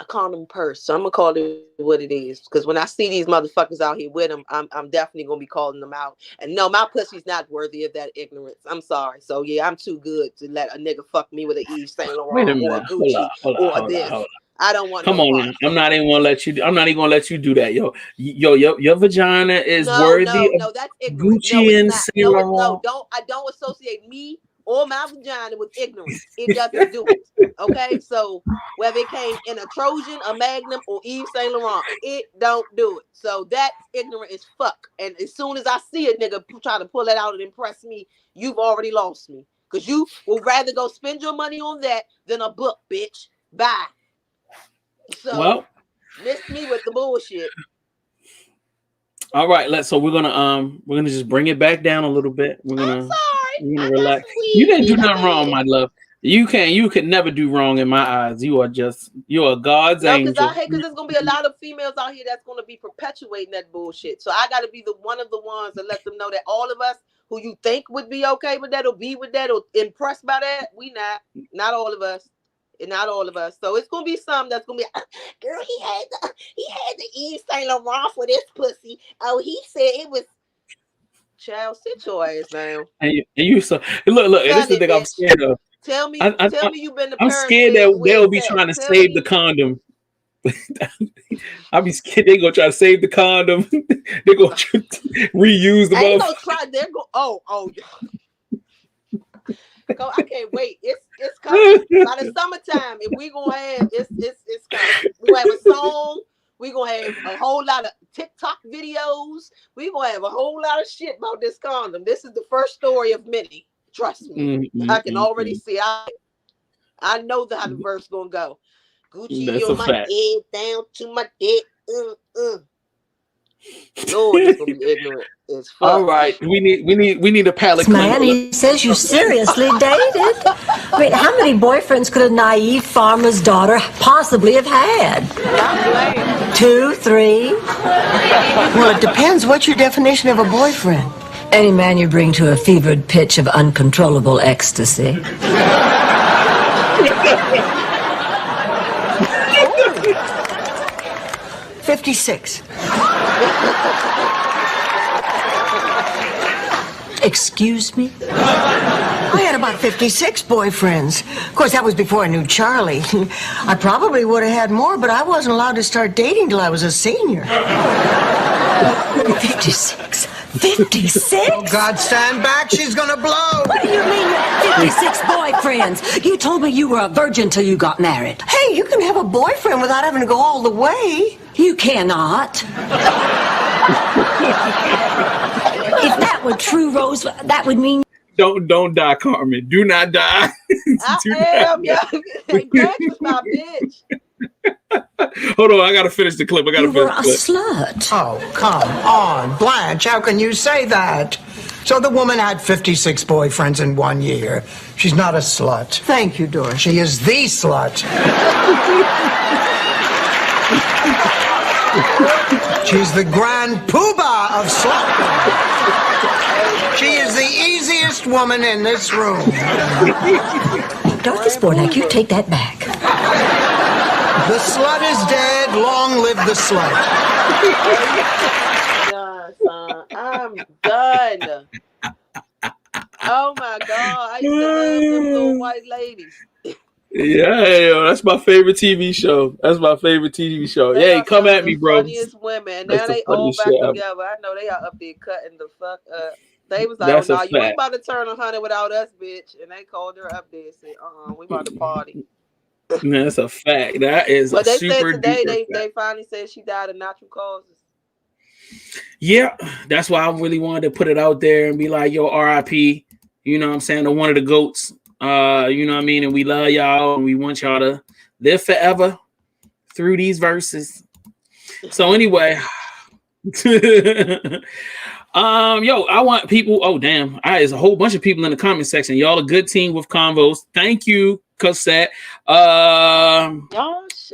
[SPEAKER 3] A condom purse. So I'm gonna call it what it is, because when I see these motherfuckers out here with them, I'm definitely gonna be calling them out. And no, my pussy's not worthy of that ignorance. I'm sorry. So yeah, I'm too good to let a nigga fuck me with an Yves Saint Laurent or a Gucci or this. I don't want.
[SPEAKER 1] Come on, I'm not even gonna let you do that, yo. Your vagina is worthy.
[SPEAKER 3] No, that's ignorant.
[SPEAKER 1] Gucci and Saint Laurent.
[SPEAKER 3] I don't associate me or my vagina with ignorance. It doesn't do it. Okay, so whether it came in a Trojan, a Magnum, or Yves Saint Laurent, it don't do it. So that's ignorant as fuck. And as soon as I see a nigga try to pull that out and impress me, you've already lost me, because you will rather go spend your money on that than a book, bitch. Bye. So miss me with the bullshit.
[SPEAKER 1] All right, so we're gonna just bring it back down a little bit.
[SPEAKER 3] I'm sorry.
[SPEAKER 1] We're gonna
[SPEAKER 3] I got
[SPEAKER 1] relax.
[SPEAKER 3] some weed.
[SPEAKER 1] You didn't do nothing wrong, my love. You could never do wrong in my eyes. You're a God's
[SPEAKER 3] No,
[SPEAKER 1] angel.
[SPEAKER 3] because there's gonna be a lot of females out here that's gonna be perpetuating that bullshit. So I gotta be the one of the ones that let them know that all of us who you think would be okay with that or be with that or impressed by that, we not all of us. Not all of us. So it's gonna be some that's gonna be, girl, he had the Yves Saint Laurent for this pussy. Oh, he said it was. Child, sit your ass down.
[SPEAKER 1] And you so look. And this is the thing I'm scared of.
[SPEAKER 3] Tell me you've been to
[SPEAKER 1] I'm
[SPEAKER 3] Paris.
[SPEAKER 1] scared that they'll be trying to save the condom. I'll be scared they gonna try to save the condom. They're gonna reuse the.
[SPEAKER 3] They gonna try. They're go. Oh. I can't wait. It's coming by the summertime. If we gonna have it's coming. We gonna have a song. We gonna have a whole lot of TikTok videos. We gonna have a whole lot of shit about this condom. This is the first story of many. Trust me. I can already see. I know how the verse gonna go. Gucci on my head down to my dick. Lord, it's gonna be ignorant. It's fuck.
[SPEAKER 1] All right, we need a palate cleanser.
[SPEAKER 4] Man, he says you seriously dated. I mean, how many boyfriends could a naive farmer's daughter possibly have had?
[SPEAKER 3] Not playing.
[SPEAKER 4] 2, 3.
[SPEAKER 5] Well, it depends. What's your definition of a boyfriend?
[SPEAKER 4] Any man you bring to a fevered pitch of uncontrollable ecstasy.
[SPEAKER 5] 56.
[SPEAKER 4] Excuse me?
[SPEAKER 5] I had about 56 boyfriends. Of course, that was before I knew Charlie. I probably would have had more, but I wasn't allowed to start dating till I was a senior.
[SPEAKER 4] 56? 56?
[SPEAKER 5] Oh, God, stand back. She's gonna blow.
[SPEAKER 4] What do you mean you had 56 boyfriends? You told me you were a virgin till you got married.
[SPEAKER 5] Hey, you can have a boyfriend without having to go all the way.
[SPEAKER 4] You cannot. If that were true, Rose, that would mean...
[SPEAKER 1] Don't die, Carmen. Do not die.
[SPEAKER 3] I am, yeah. Greg was my bitch.
[SPEAKER 1] Hold on, I gotta finish the clip.
[SPEAKER 4] You were a slut.
[SPEAKER 5] Oh, come on, Blanche. How can you say that? So the woman had 56 boyfriends in 1 year. She's not a slut. Thank you, Dora. She is the slut. She's the grand poobah of slut. She is the easiest woman in this room.
[SPEAKER 4] Dorothy Spornak, you take that back.
[SPEAKER 5] The slut is dead. Long live the slut.
[SPEAKER 3] I'm done. Oh my God. I used to love them little white ladies.
[SPEAKER 1] Yeah, that's my favorite TV show. Hey, come at me, bro.
[SPEAKER 3] Funniest women. Now they all back together. I know they are up there cutting the fuck up. They was like, "Oh no, you ain't about to turn 100 without us, bitch." And they called her up there and said, we about to party.
[SPEAKER 1] That's a fact. That is
[SPEAKER 3] but they
[SPEAKER 1] super
[SPEAKER 3] said today
[SPEAKER 1] fact.
[SPEAKER 3] they finally said she died of natural causes.
[SPEAKER 1] Yeah, that's why I really wanted to put it out there and be like, yo, RIP, you know what I'm saying, to one of the GOATs. You know what I mean? And we love y'all and we want y'all to live forever through these verses. So anyway, I want people. Oh damn, there's a whole bunch of people in the comment section. Y'all a good team with convos. Thank you, Cosette.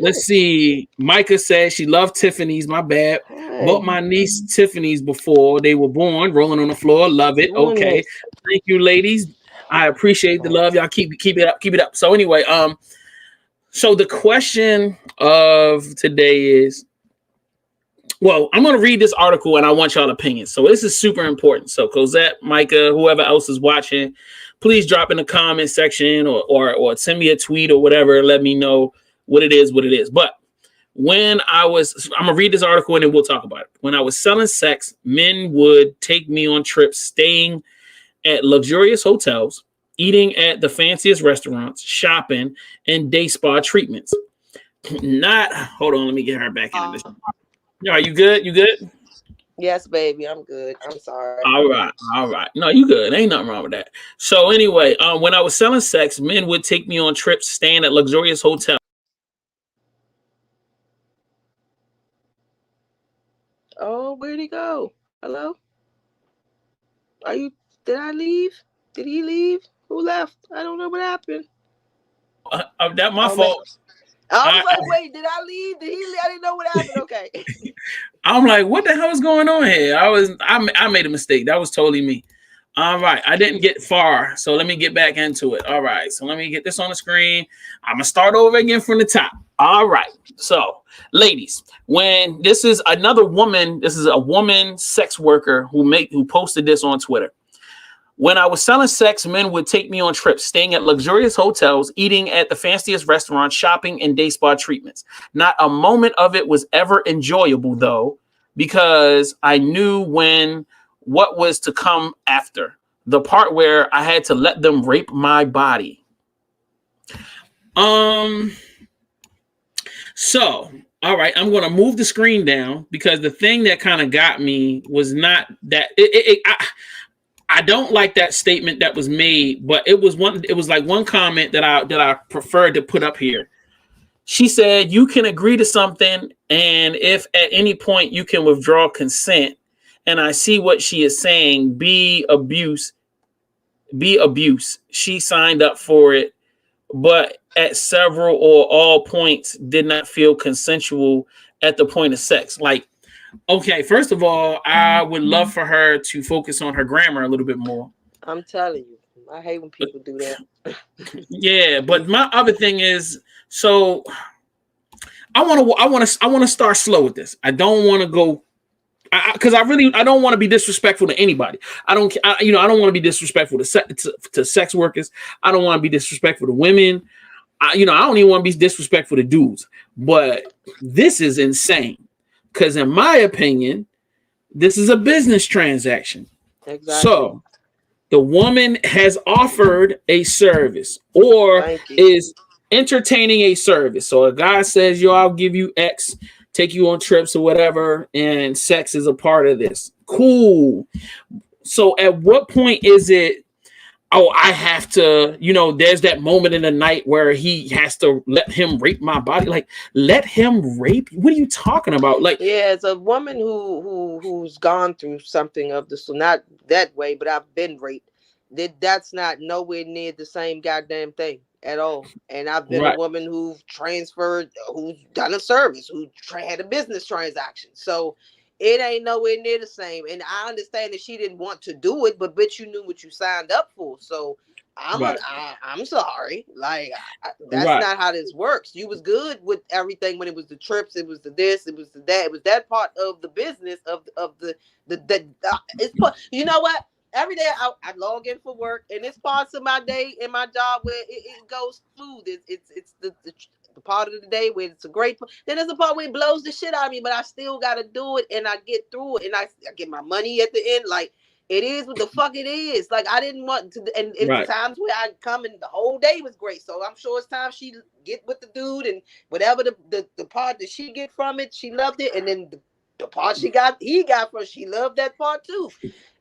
[SPEAKER 1] Let's see. Micah says she loved Tiffany's. My bad. Bought my niece Tiffany's before they were born. Rolling on the floor. Love it. Okay. Thank you, ladies. I appreciate the love. Y'all keep it up. Keep it up. So anyway, so the question of today is, well, I'm going to read this article and I want y'all opinions. So this is super important. So Cosette, Micah, whoever else is watching, please drop in the comment section or send me a tweet or whatever. Let me know what it is. But I'm going to read this article and then we'll talk about it. When I was selling sex, men would take me on trips, staying at luxurious hotels, eating at the fanciest restaurants, shopping, and day spa treatments. Hold on, let me get her back into this. Are you good? You good?
[SPEAKER 3] Yes, baby, I'm good. I'm sorry.
[SPEAKER 1] All right. No, you good. Ain't nothing wrong with that. So anyway, when I was selling sex, men would take me on trips, staying at luxurious hotels.
[SPEAKER 3] Oh, where'd he go? Hello? Are you? Did I leave? Did he leave? Who left? I don't know what happened.
[SPEAKER 1] That my
[SPEAKER 3] Oh, man.
[SPEAKER 1] fault.
[SPEAKER 3] I was like, wait, did I leave? Did he leave? I didn't know what happened. Okay.
[SPEAKER 1] I'm like, what the hell is going on here? I made a mistake. That was totally me. All right, I didn't get far, so let me get back into it. All right, so let me get this on the screen. I'm gonna start over again from the top. All right, so ladies, when this is another woman, this is a woman sex worker who posted this on Twitter. When I was selling sex, men would take me on trips, staying at luxurious hotels, eating at the fanciest restaurants, shopping, and day spa treatments. Not a moment of it was ever enjoyable, though, because I knew what was to come after. The part where I had to let them rape my body. So, all right, I'm going to move the screen down because the thing that kind of got me was not that I don't like that statement that was made, but it was like one comment that I preferred to put up here. She said, you can agree to something, and if at any point you can withdraw consent, and I see what she is saying, be abuse. She signed up for it, but at several or all points did not feel consensual at the point of sex. Like, okay, first of all, I would love for her to focus on her grammar a little bit more.
[SPEAKER 3] I'm telling you, I hate when people do that.
[SPEAKER 1] Yeah, but my other thing is, so I want to start slow with this. I don't want to go because I don't want to be disrespectful to anybody. I don't want to be disrespectful to sex workers. I don't want to be disrespectful to women. I don't even want to be disrespectful to dudes. But this is insane. Because in my opinion, this is a business transaction.
[SPEAKER 3] Exactly.
[SPEAKER 1] So the woman has offered a service or is entertaining a service. So a guy says, yo, I'll give you X, take you on trips or whatever, and sex is a part of this. Cool. So at what point is it, I have to, there's that moment in the night where he has to let him rape my body. Like, let him rape? What are you talking about? Like,
[SPEAKER 3] yeah, it's a woman who's gone through something of this, so not that way, but I've been raped. That's not nowhere near the same goddamn thing at all. And I've been a woman who's transferred, who's done a service, who had a business transaction. So it ain't nowhere near the same. And I understand that she didn't want to do it, but bitch, you knew what you signed up for. So I'm sorry. Like, that's not how this works. You was good with everything when it was the trips, it was the this, it was the that. It was that part of the business of the it's you know what? Every day I log in for work, and it's parts of my day in my job where it goes smooth. It's the part of the day where it's a great. Then there's a part where it blows the shit out of me, but I still got to do it, and I get through it, and I get my money at the end. Like, it is what the fuck it is. Like, I didn't want to, and it's times where I come and the whole day was great. So I'm sure it's time she get with the dude, and whatever the part that she get from it, she loved it, and then the part he got from, she loved that part too.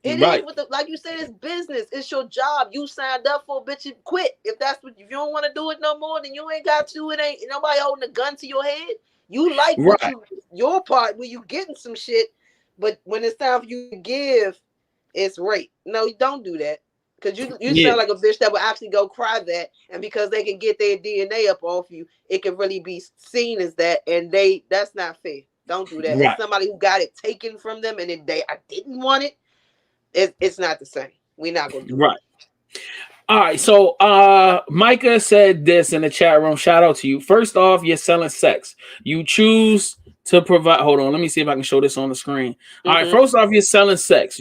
[SPEAKER 3] It is with like you said, it's business. It's your job. You signed up for, bitch, and quit. If you don't want to do it no more, then you ain't got to. It ain't nobody holding a gun to your head. You like what your part where you getting some shit, but when it's time for you to give, it's rape. No, you don't do that. Because you sound like a bitch that will actually go cry that, and because they can get their DNA up off you, it can really be seen as that, and that's not fair. Don't do that. As somebody who got it taken from them, and I didn't want it. It's not the same. We're not gonna do it.
[SPEAKER 1] All right. So Micah said this in the chat room. Shout out to you. First off, you're selling sex. You choose to provide. Hold on. Let me see if I can show this on the screen. All right. First off, you're selling sex.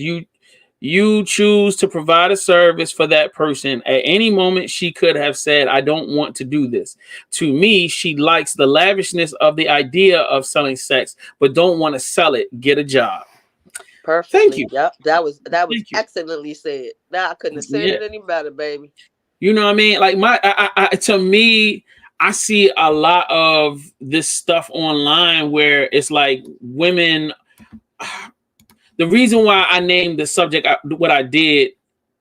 [SPEAKER 1] You choose to provide a service for that person. At any moment, she could have said, I don't want to do this. To me, she likes the lavishness of the idea of selling sex, but don't want to sell it. Get a job.
[SPEAKER 3] Perfect.
[SPEAKER 1] Thank you.
[SPEAKER 3] Yep, that was excellently said. Now I couldn't have said it any better, baby.
[SPEAKER 1] You know what I mean? Like to me, I see a lot of this stuff online where it's like women. The reason why I named the subject what I did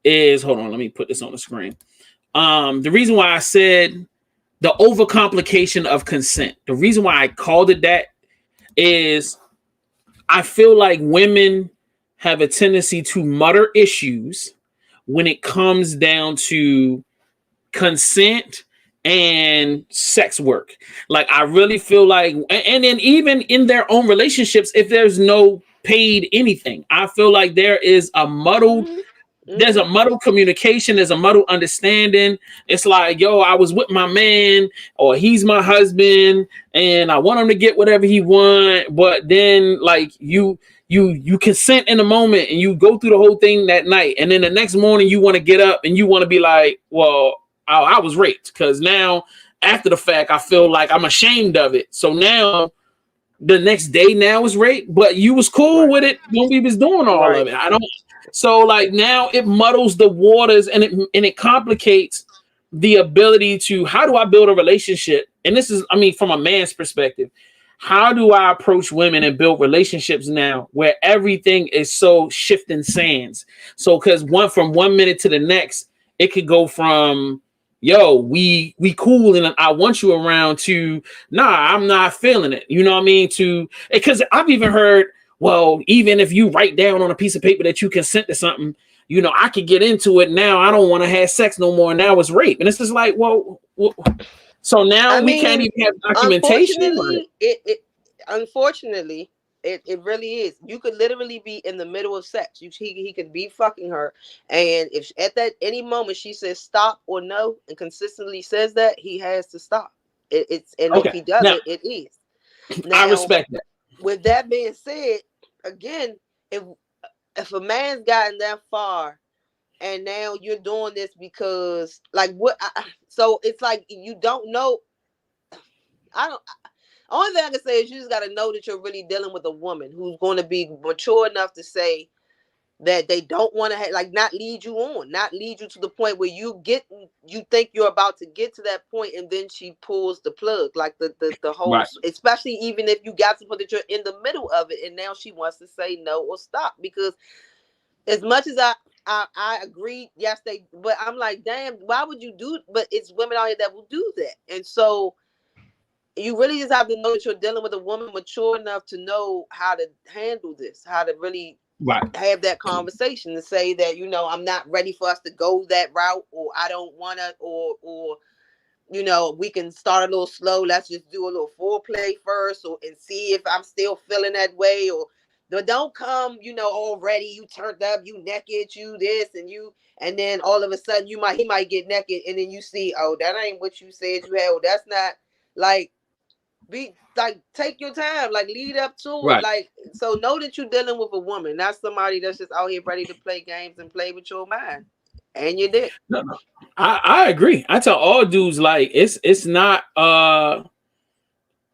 [SPEAKER 1] is, hold on, let me put this on the screen. The reason why I said the overcomplication of consent. The reason why I called it that is I feel like women have a tendency to mutter issues when it comes down to consent and sex work. Like, I really feel like, and then even in their own relationships, if there's no paid anything, I feel like there is a muddled, there's a muddled communication, there's a muddled understanding. It's like, yo, I was with my man, or he's my husband, and I want him to get whatever he want, but then like you consent in the moment and you go through the whole thing that night, and then the next morning you want to get up and you want to be like, well, I was raped, because now after the fact I feel like I'm ashamed of it. So now the next day now is rape, but you was cool with it when we was doing all of it. I don't. So like now it muddles the waters, and it complicates the ability to, how do I build a relationship? And this is, I mean, from a man's perspective, how do I approach women and build relationships now where everything is so shifting sands? So because from 1 minute to the next, it could go from, yo, we cool and I want you around, to, nah, I'm not feeling it. You know what I mean? To, because I've even heard, well, even if you write down on a piece of paper that you consent to something, you know, I could get into it. Now I don't want to have sex no more. Now it's rape. And it's just like, well so now we can't even have documentation.
[SPEAKER 3] Unfortunately, it really is. You could literally be in the middle of sex. He could be fucking her, and if at that any moment she says stop or no, and consistently says that, he has to stop. If he does now, it is. Now,
[SPEAKER 1] I respect that. With
[SPEAKER 3] that being said, again, if a man's gotten that far, and now you're doing this because, like, so it's like you don't know. Only thing I can say is you just got to know that you're really dealing with a woman who's going to be mature enough to say that they don't want to not lead you to the point where you think you're about to get to that point, and then she pulls the plug, like the whole, right. Especially even if you got to put that you're in the middle of it, and now she wants to say no or stop. Because as much as I agree, yes, but I'm like, damn, why would you do? But it's women out here that will do that, and so you really just have to know that you're dealing with a woman mature enough to know how to handle this, how to really have that conversation to say that, you know, I'm not ready for us to go that route, or I don't want to, or you know, we can start a little slow. Let's just do a little foreplay first, and see if I'm still feeling that way, or don't come, you know, already you turned up, you naked, you this and then all of a sudden he might get naked, and then you see, oh, that ain't what you said you had. Oh, that's not, like, be like, take your time, like, lead up to it, like, so know that you're dealing with a woman, not somebody that's just out here ready to play games and play with your mind and your dick.
[SPEAKER 1] No, I agree. I tell all dudes, like, it's not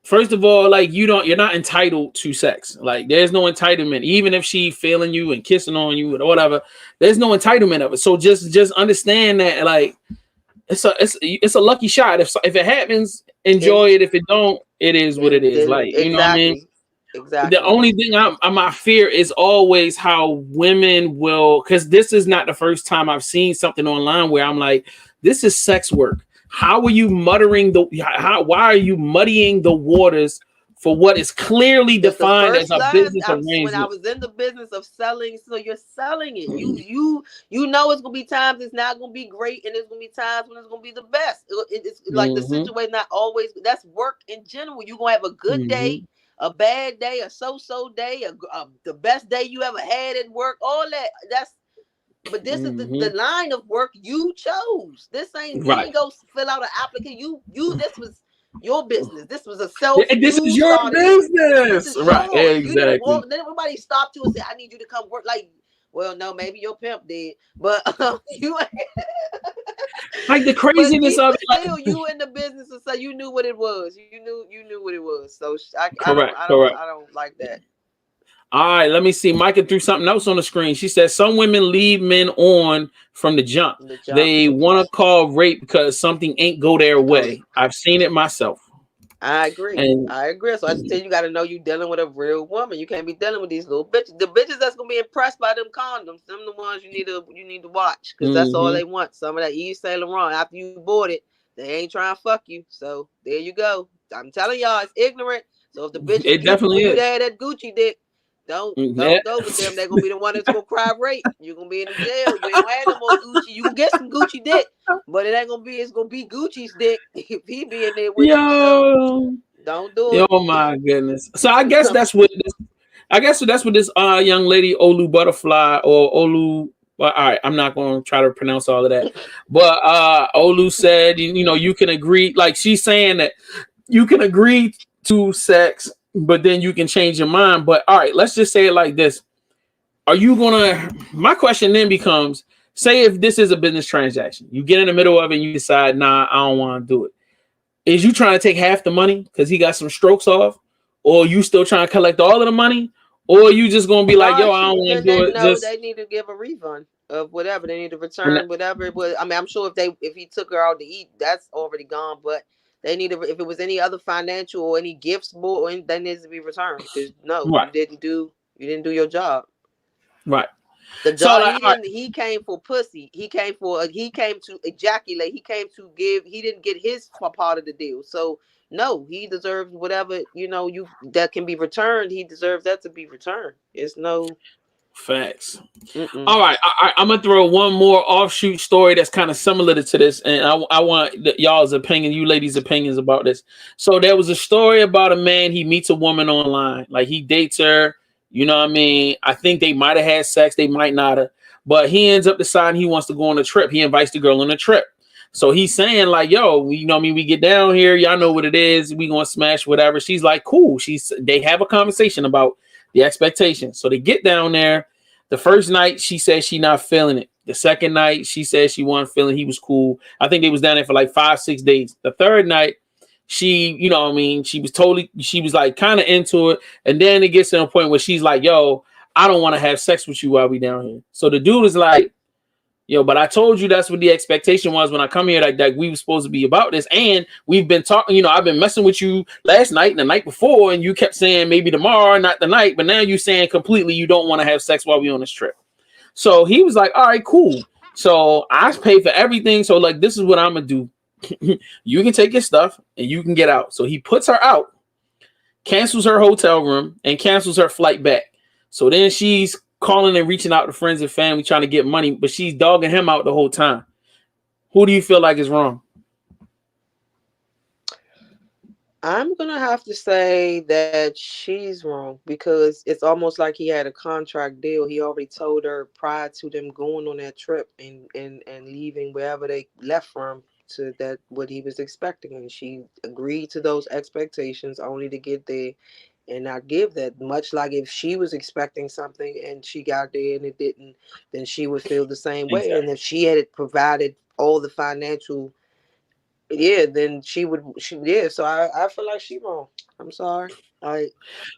[SPEAKER 1] first of all, like, you're not entitled to sex. Like, there's no entitlement, even if she feeling you and kissing on you or whatever. There's no entitlement of it. So just understand that, like, it's a lucky shot. If it happens, enjoy it. If it don't, it is what it is. Like, you know what I mean? Exactly. The only thing I fear is always how women will, because this is not the first time I've seen something online where I'm like, this is sex work. How are you why are you muddying the waters for what is clearly defined as a business arrangement?
[SPEAKER 3] When I was in the business of selling, so you're selling it. You know it's gonna be times it's not gonna be great, and there's gonna be times when it's gonna be the best. It's like the situation not always. That's work in general. You're gonna have a good day, a bad day, a so-so day, the best day you ever had at work. All that. But this is the line of work you chose. This ain't, you ain't go fill out an applicant. This was your business. This was a
[SPEAKER 1] this is your business. Right. Exactly.
[SPEAKER 3] Then everybody stopped you and said, I need you to come work. Like, well, no, maybe your pimp did. But you
[SPEAKER 1] like the craziness of it.
[SPEAKER 3] Still, you in the business, so you knew what it was. You knew what it was. So I don't like that.
[SPEAKER 1] All right, let me see. Micah threw something else on the screen. She said some women leave men on from the jump. They want to call rape because something ain't go their way. I've seen it myself.
[SPEAKER 3] I agree. So I just tell you, got to know you're dealing with a real woman. You can't be dealing with these little bitches. The bitches that's gonna be impressed by them condoms, them the ones you need to watch, because that's all they want. Some of that Yves Saint Laurent. After you bought it, they ain't trying to fuck you. So there you go. I'm telling y'all, it's ignorant. So if the bitch
[SPEAKER 1] it definitely is.
[SPEAKER 3] That Gucci dick, Don't
[SPEAKER 1] Yeah.
[SPEAKER 3] go with them. They're gonna be the one that's gonna cry rape. You're gonna be in the jail. You ain't gonna have no more Gucci. You can get some Gucci dick, but it ain't gonna be. It's gonna be Gucci's dick if he be in there with you. So
[SPEAKER 1] Yo.
[SPEAKER 3] don't do
[SPEAKER 1] Yo,
[SPEAKER 3] it.
[SPEAKER 1] my goodness. So I guess that's what this. I guess that's what this young lady Olu Butterfly or Olu. Well, all right, I'm not going to try to pronounce all of that, but Olu said, you know, you can agree. Like she's saying that you can agree to sex, but then you can change your mind. But all right, let's just say it like this: are you gonna? My question then becomes: say if this is a business transaction, you get in the middle of it and you decide, nah, I don't want to do it. Is you trying to take half the money because he got some strokes off, or you still trying to collect all of the money, or you just gonna be like,
[SPEAKER 3] No,
[SPEAKER 1] yo, I don't want to
[SPEAKER 3] then
[SPEAKER 1] do it.
[SPEAKER 3] no,
[SPEAKER 1] Just
[SPEAKER 3] they need to give a refund of whatever. They need to return whatever it was. I mean, I'm sure if he took her out to eat, that's already gone. But they need to, if it was any other financial or any gifts more, that needs to be returned. Because no,
[SPEAKER 1] right,
[SPEAKER 3] you didn't do your job.
[SPEAKER 1] right.
[SPEAKER 3] The
[SPEAKER 1] So
[SPEAKER 3] job
[SPEAKER 1] like, all right,
[SPEAKER 3] he came for pussy. He came to ejaculate. He came to give. He didn't get his part of the deal. So no, he deserves whatever that can be returned. He deserves that to be returned. It's no.
[SPEAKER 1] facts.
[SPEAKER 3] Mm-mm.
[SPEAKER 1] All right, I'm gonna throw one more offshoot story that's kind of similar to this, and I want y'all's opinion, you ladies' opinions about this. So there was a story about a man. He meets a woman online, like he dates her. You know what I mean? I think they might have had sex, they might not have, but he ends up deciding he wants to go on a trip. He invites the girl on a trip. So he's saying like, "Yo, you know what I mean? We get down here, y'all know what it is. We gonna smash whatever." She's like, "Cool." They have a conversation about the expectations. So they get down there. The first night, she said she not feeling it. The second night, she said she wasn't feeling. He was cool. I think they was down there for like 5-6 days. The third night, you know what I mean, she was like kind of into it. And then it gets to a point where she's like, yo, I don't want to have sex with you while we down here. So the dude is like, yo, but I told you that's what the expectation was when I come here, that we were supposed to be about this. And we've been talking, I've been messing with you last night and the night before, and you kept saying maybe tomorrow, not the night, but now you saying completely you don't want to have sex while we on this trip. So he was like, all right, cool. So I pay for everything. So like, this is what I'm gonna do. You can take your stuff and you can get out. So he puts her out, cancels her hotel room, and cancels her flight back. So then she's calling and reaching out to friends and family trying to get money, but she's dogging him out the whole time. Who do you feel like is wrong?
[SPEAKER 3] I'm gonna have to say that she's wrong because it's almost like he had a contract deal. He already told her prior to them going on that trip and leaving wherever they left from to that what he was expecting, and she agreed to those expectations only to get there and not give that. Much like if she was expecting something and she got there and it didn't, then she would feel the same way.
[SPEAKER 1] Exactly.
[SPEAKER 3] And if she had provided all the financial, then yeah. So I feel like she wrong. I'm sorry.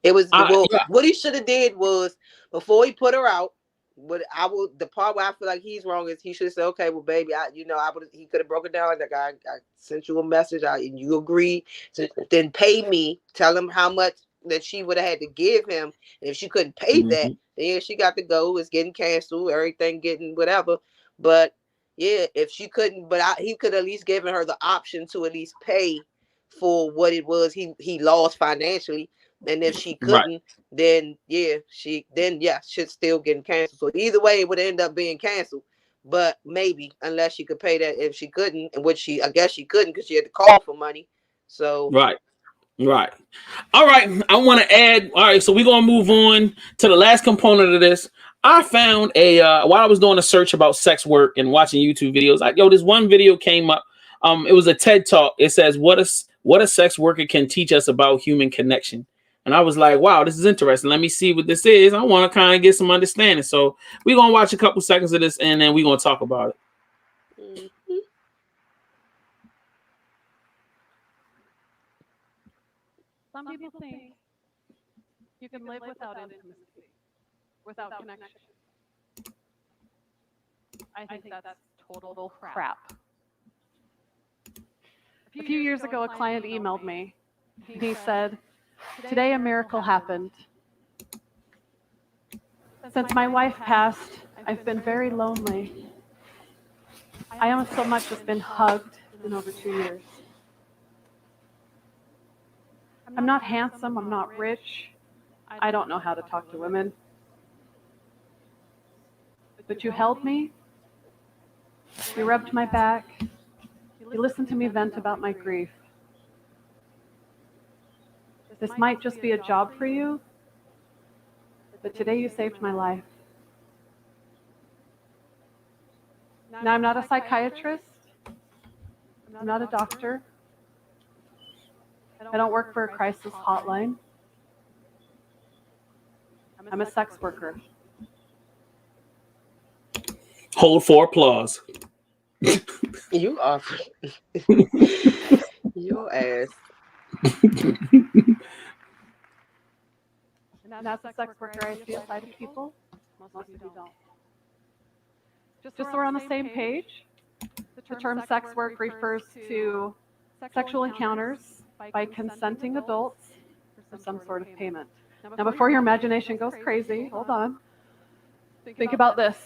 [SPEAKER 3] It was
[SPEAKER 1] Yeah.
[SPEAKER 3] what he should have did was before he put her out. The part where I feel like he's wrong is he should say, okay, well, baby, he could have broken down like I sent you a message, and you agree to then pay me. Tell him how much that she would have had to give him, and if she couldn't pay that, then yeah, she got to go. It's getting canceled, everything getting whatever, but. Yeah, if she couldn't, but he could at least given her the option to at least pay for what it was he lost financially, and if she
[SPEAKER 1] Right.
[SPEAKER 3] couldn't, then shit's still getting canceled. So either way, it would end up being canceled. But maybe unless she could pay that, if she couldn't, and which I guess she couldn't because she had to call for money. So
[SPEAKER 1] Right. Right. All right. I want to add. All right. So we're going to move on to the last component of this. I found while I was doing a search about sex work and watching YouTube videos, like, yo, this one video came up. It was a TED talk. It says what a sex worker can teach us about human connection. And I was like, wow, this is interesting. Let me see what this is. I want to kind of get some understanding. So we're going to watch a couple seconds of this and then we're going to talk about it.
[SPEAKER 3] mm-hmm.
[SPEAKER 6] Some people think you can live without intimacy, without connection. I think that's total crap. A few years ago, a client emailed me. He said, "Today a miracle happened. Since my wife passed, I've been very lonely. I haven't so much as been hugged in over 2 years. I'm not handsome, I'm not rich, I don't know how to talk to women. But you held me. You rubbed my back. You listened to me vent about my grief. This might just be a job for you, but today you saved my life. Now, I'm not a psychiatrist. I'm not a doctor. I don't work for a crisis hotline. I'm a sex worker.
[SPEAKER 1] Hold for applause.
[SPEAKER 3] You are your ass.
[SPEAKER 6] And as a sex worker, I see a side of people most of you don't. Just so we're on the same page, the term sex work refers to sexual encounters by consenting adults for some sort of payment. Now, before your imagination goes crazy, hold on. Think about this.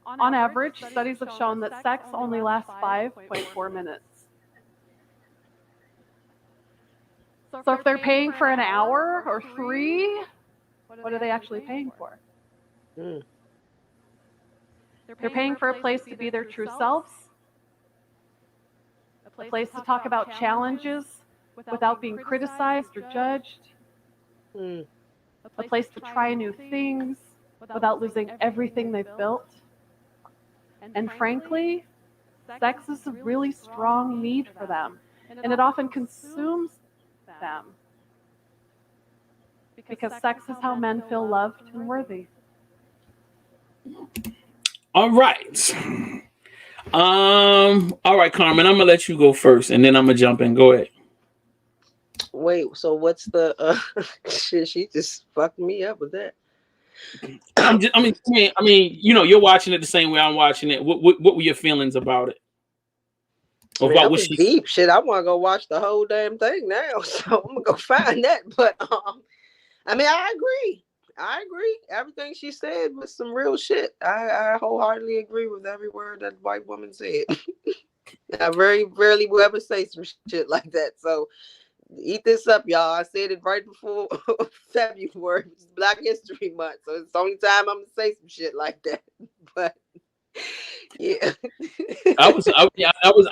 [SPEAKER 6] On average, studies have shown that sex only lasts 5.4 minutes. So if they're paying for an hour or 3, what are they actually paying for? They're paying for a place to be their true selves, a place to talk about challenges without being criticized or judged, a place to try new things without losing everything they've built. And frankly, sex is a really strong need for them, and it often consumes them. Because sex is how men feel loved and worthy.
[SPEAKER 1] All right. All right, Carmen, I'm gonna let you go first, and then I'm gonna jump in. Go ahead.
[SPEAKER 3] Wait, so what's the shit? She just fucked me up with that.
[SPEAKER 1] I mean, you know, you're watching it the same way I'm watching it. What were your feelings about it?
[SPEAKER 3] That was deep shit. I want to go watch the whole damn thing now, so I'm gonna go find that. But I mean, I agree. Everything she said was some real shit. I wholeheartedly agree with every word that white woman said. I very rarely will ever say some shit like that. So eat this up, y'all. I said it right before February, which is Black History Month. So it's the only time I'm gonna say some shit like that. But yeah.
[SPEAKER 1] I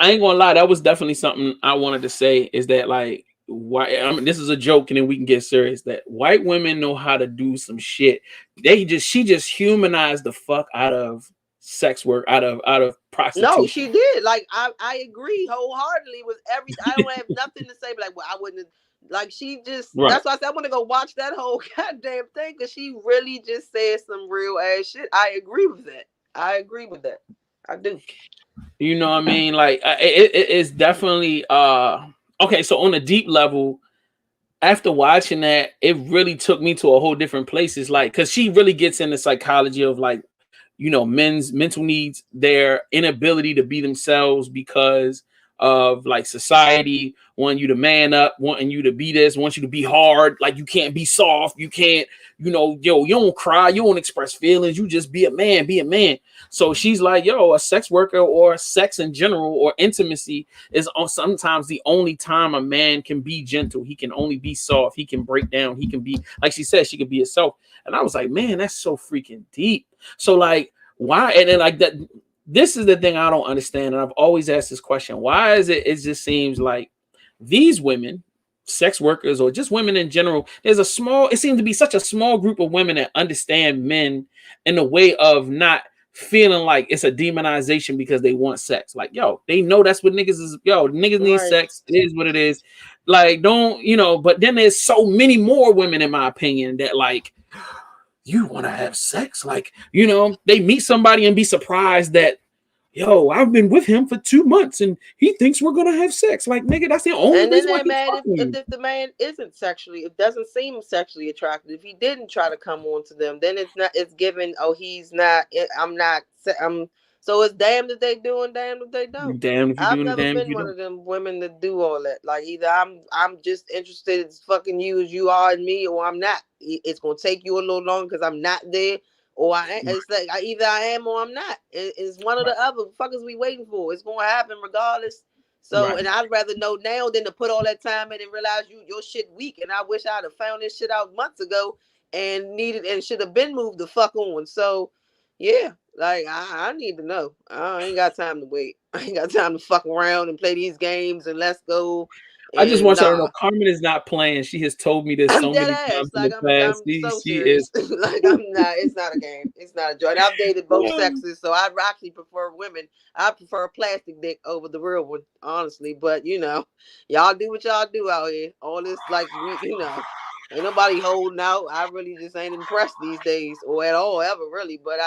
[SPEAKER 1] ain't gonna lie, that was definitely something I wanted to say, is that like this is a joke and then we can get serious, that white women know how to do some shit. She just humanized the fuck out of sex work, out of prostitution.
[SPEAKER 3] No, she did. Like I agree wholeheartedly with everything. I don't have nothing to say, but like, well, I wouldn't have, like, she just That's why I said I want to go watch that whole goddamn thing, because she really just said some real ass shit. I agree with that. I do.
[SPEAKER 1] You know what I mean? Like it's definitely okay. So on a deep level, after watching that, it really took me to a whole different places. Like, because she really gets into psychology of, like, you know, men's mental needs, their inability to be themselves because of like society wanting you to man up, wanting you to be this, wants you to be hard. Like, you can't be soft. You can't, you know, you don't cry. You don't express feelings. You just be a man. So she's like, a sex worker, or sex in general, or intimacy is sometimes the only time a man can be gentle. He can only be soft. He can break down. He can be, like she said, she can be herself. And I was like, man, that's so freaking deep. So like, why? And then like that, this is the thing I don't understand. And I've always asked this question. Why is it just seems like these women, sex workers, or just women in general, it seems to be such a small group of women that understand men in a way of not feeling like it's a demonization because they want sex. Like, they know that's what niggas is. Niggas need sex. It is what it is. Like, don't, but then there's so many more women, in my opinion, that like, you want to have sex? Like, they meet somebody and be surprised that, I've been with him for 2 months and he thinks we're gonna have sex. Like, nigga, that's the only reason.
[SPEAKER 3] And then mad if the man isn't sexually, it doesn't seem sexually attractive. If he didn't try to come on to them, then it's given, he's not, so it's damned if they do and damned if they don't.
[SPEAKER 1] Damn if you
[SPEAKER 3] I've
[SPEAKER 1] do,
[SPEAKER 3] never
[SPEAKER 1] damn
[SPEAKER 3] been one of them women that do all that. Like, either I'm just interested in fucking you as you are in me, or I'm not. It's gonna take you a little longer because I'm not there. Or it's like either I am or I'm not. It's one or the other. The fuck is we waiting for? It's gonna happen regardless. So, and I'd rather know now than to put all that time in and realize your shit weak. And I wish I'd have found this shit out months ago and needed and should have been moved the fuck on. So yeah, like I need to know. I ain't got time to wait. I ain't got time to fuck around and play these games and let's go.
[SPEAKER 1] I just
[SPEAKER 3] And
[SPEAKER 1] want y'all to know
[SPEAKER 3] nah,
[SPEAKER 1] Carmen is not playing. She has told me this
[SPEAKER 3] I'm
[SPEAKER 1] so
[SPEAKER 3] dead
[SPEAKER 1] many
[SPEAKER 3] ass.
[SPEAKER 1] times in the
[SPEAKER 3] Like
[SPEAKER 1] past.
[SPEAKER 3] I'm so
[SPEAKER 1] She is
[SPEAKER 3] serious. Like I'm not. It's not a game. It's not a joke. And I've dated both sexes, so I actually prefer women. I prefer a plastic dick over the real one, honestly. But y'all do what y'all do out here. All this like ain't nobody holding out. I really just ain't impressed these days or at all ever really. But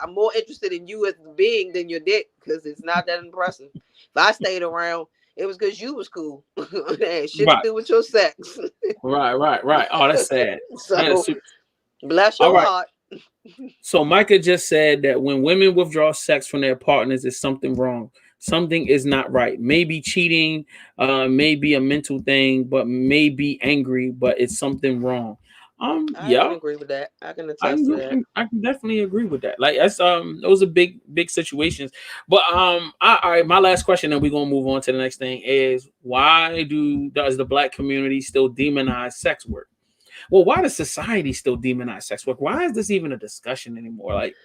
[SPEAKER 3] I'm more interested in you as the being than your dick because it's not that impressive. If I stayed around, it was because you was cool. It had shit to
[SPEAKER 1] right,
[SPEAKER 3] do with your sex.
[SPEAKER 1] right. Oh, that's sad. That is
[SPEAKER 3] So
[SPEAKER 1] super.
[SPEAKER 3] bless
[SPEAKER 1] All
[SPEAKER 3] your
[SPEAKER 1] right.
[SPEAKER 3] heart.
[SPEAKER 1] So Micah just said that when women withdraw sex from their partners, is something wrong. Something is not right. Maybe cheating, maybe a mental thing, but maybe angry, but it's something wrong.
[SPEAKER 3] I can
[SPEAKER 1] Yeah,
[SPEAKER 3] agree with that. I can
[SPEAKER 1] I
[SPEAKER 3] attest to that.
[SPEAKER 1] can, I can definitely agree with that. Like that's those are big situations. But all right, my last question, and we're gonna move on to the next thing is why does the black community still demonize sex work? Well, why does society still demonize sex work? Why is this even a discussion anymore? Like,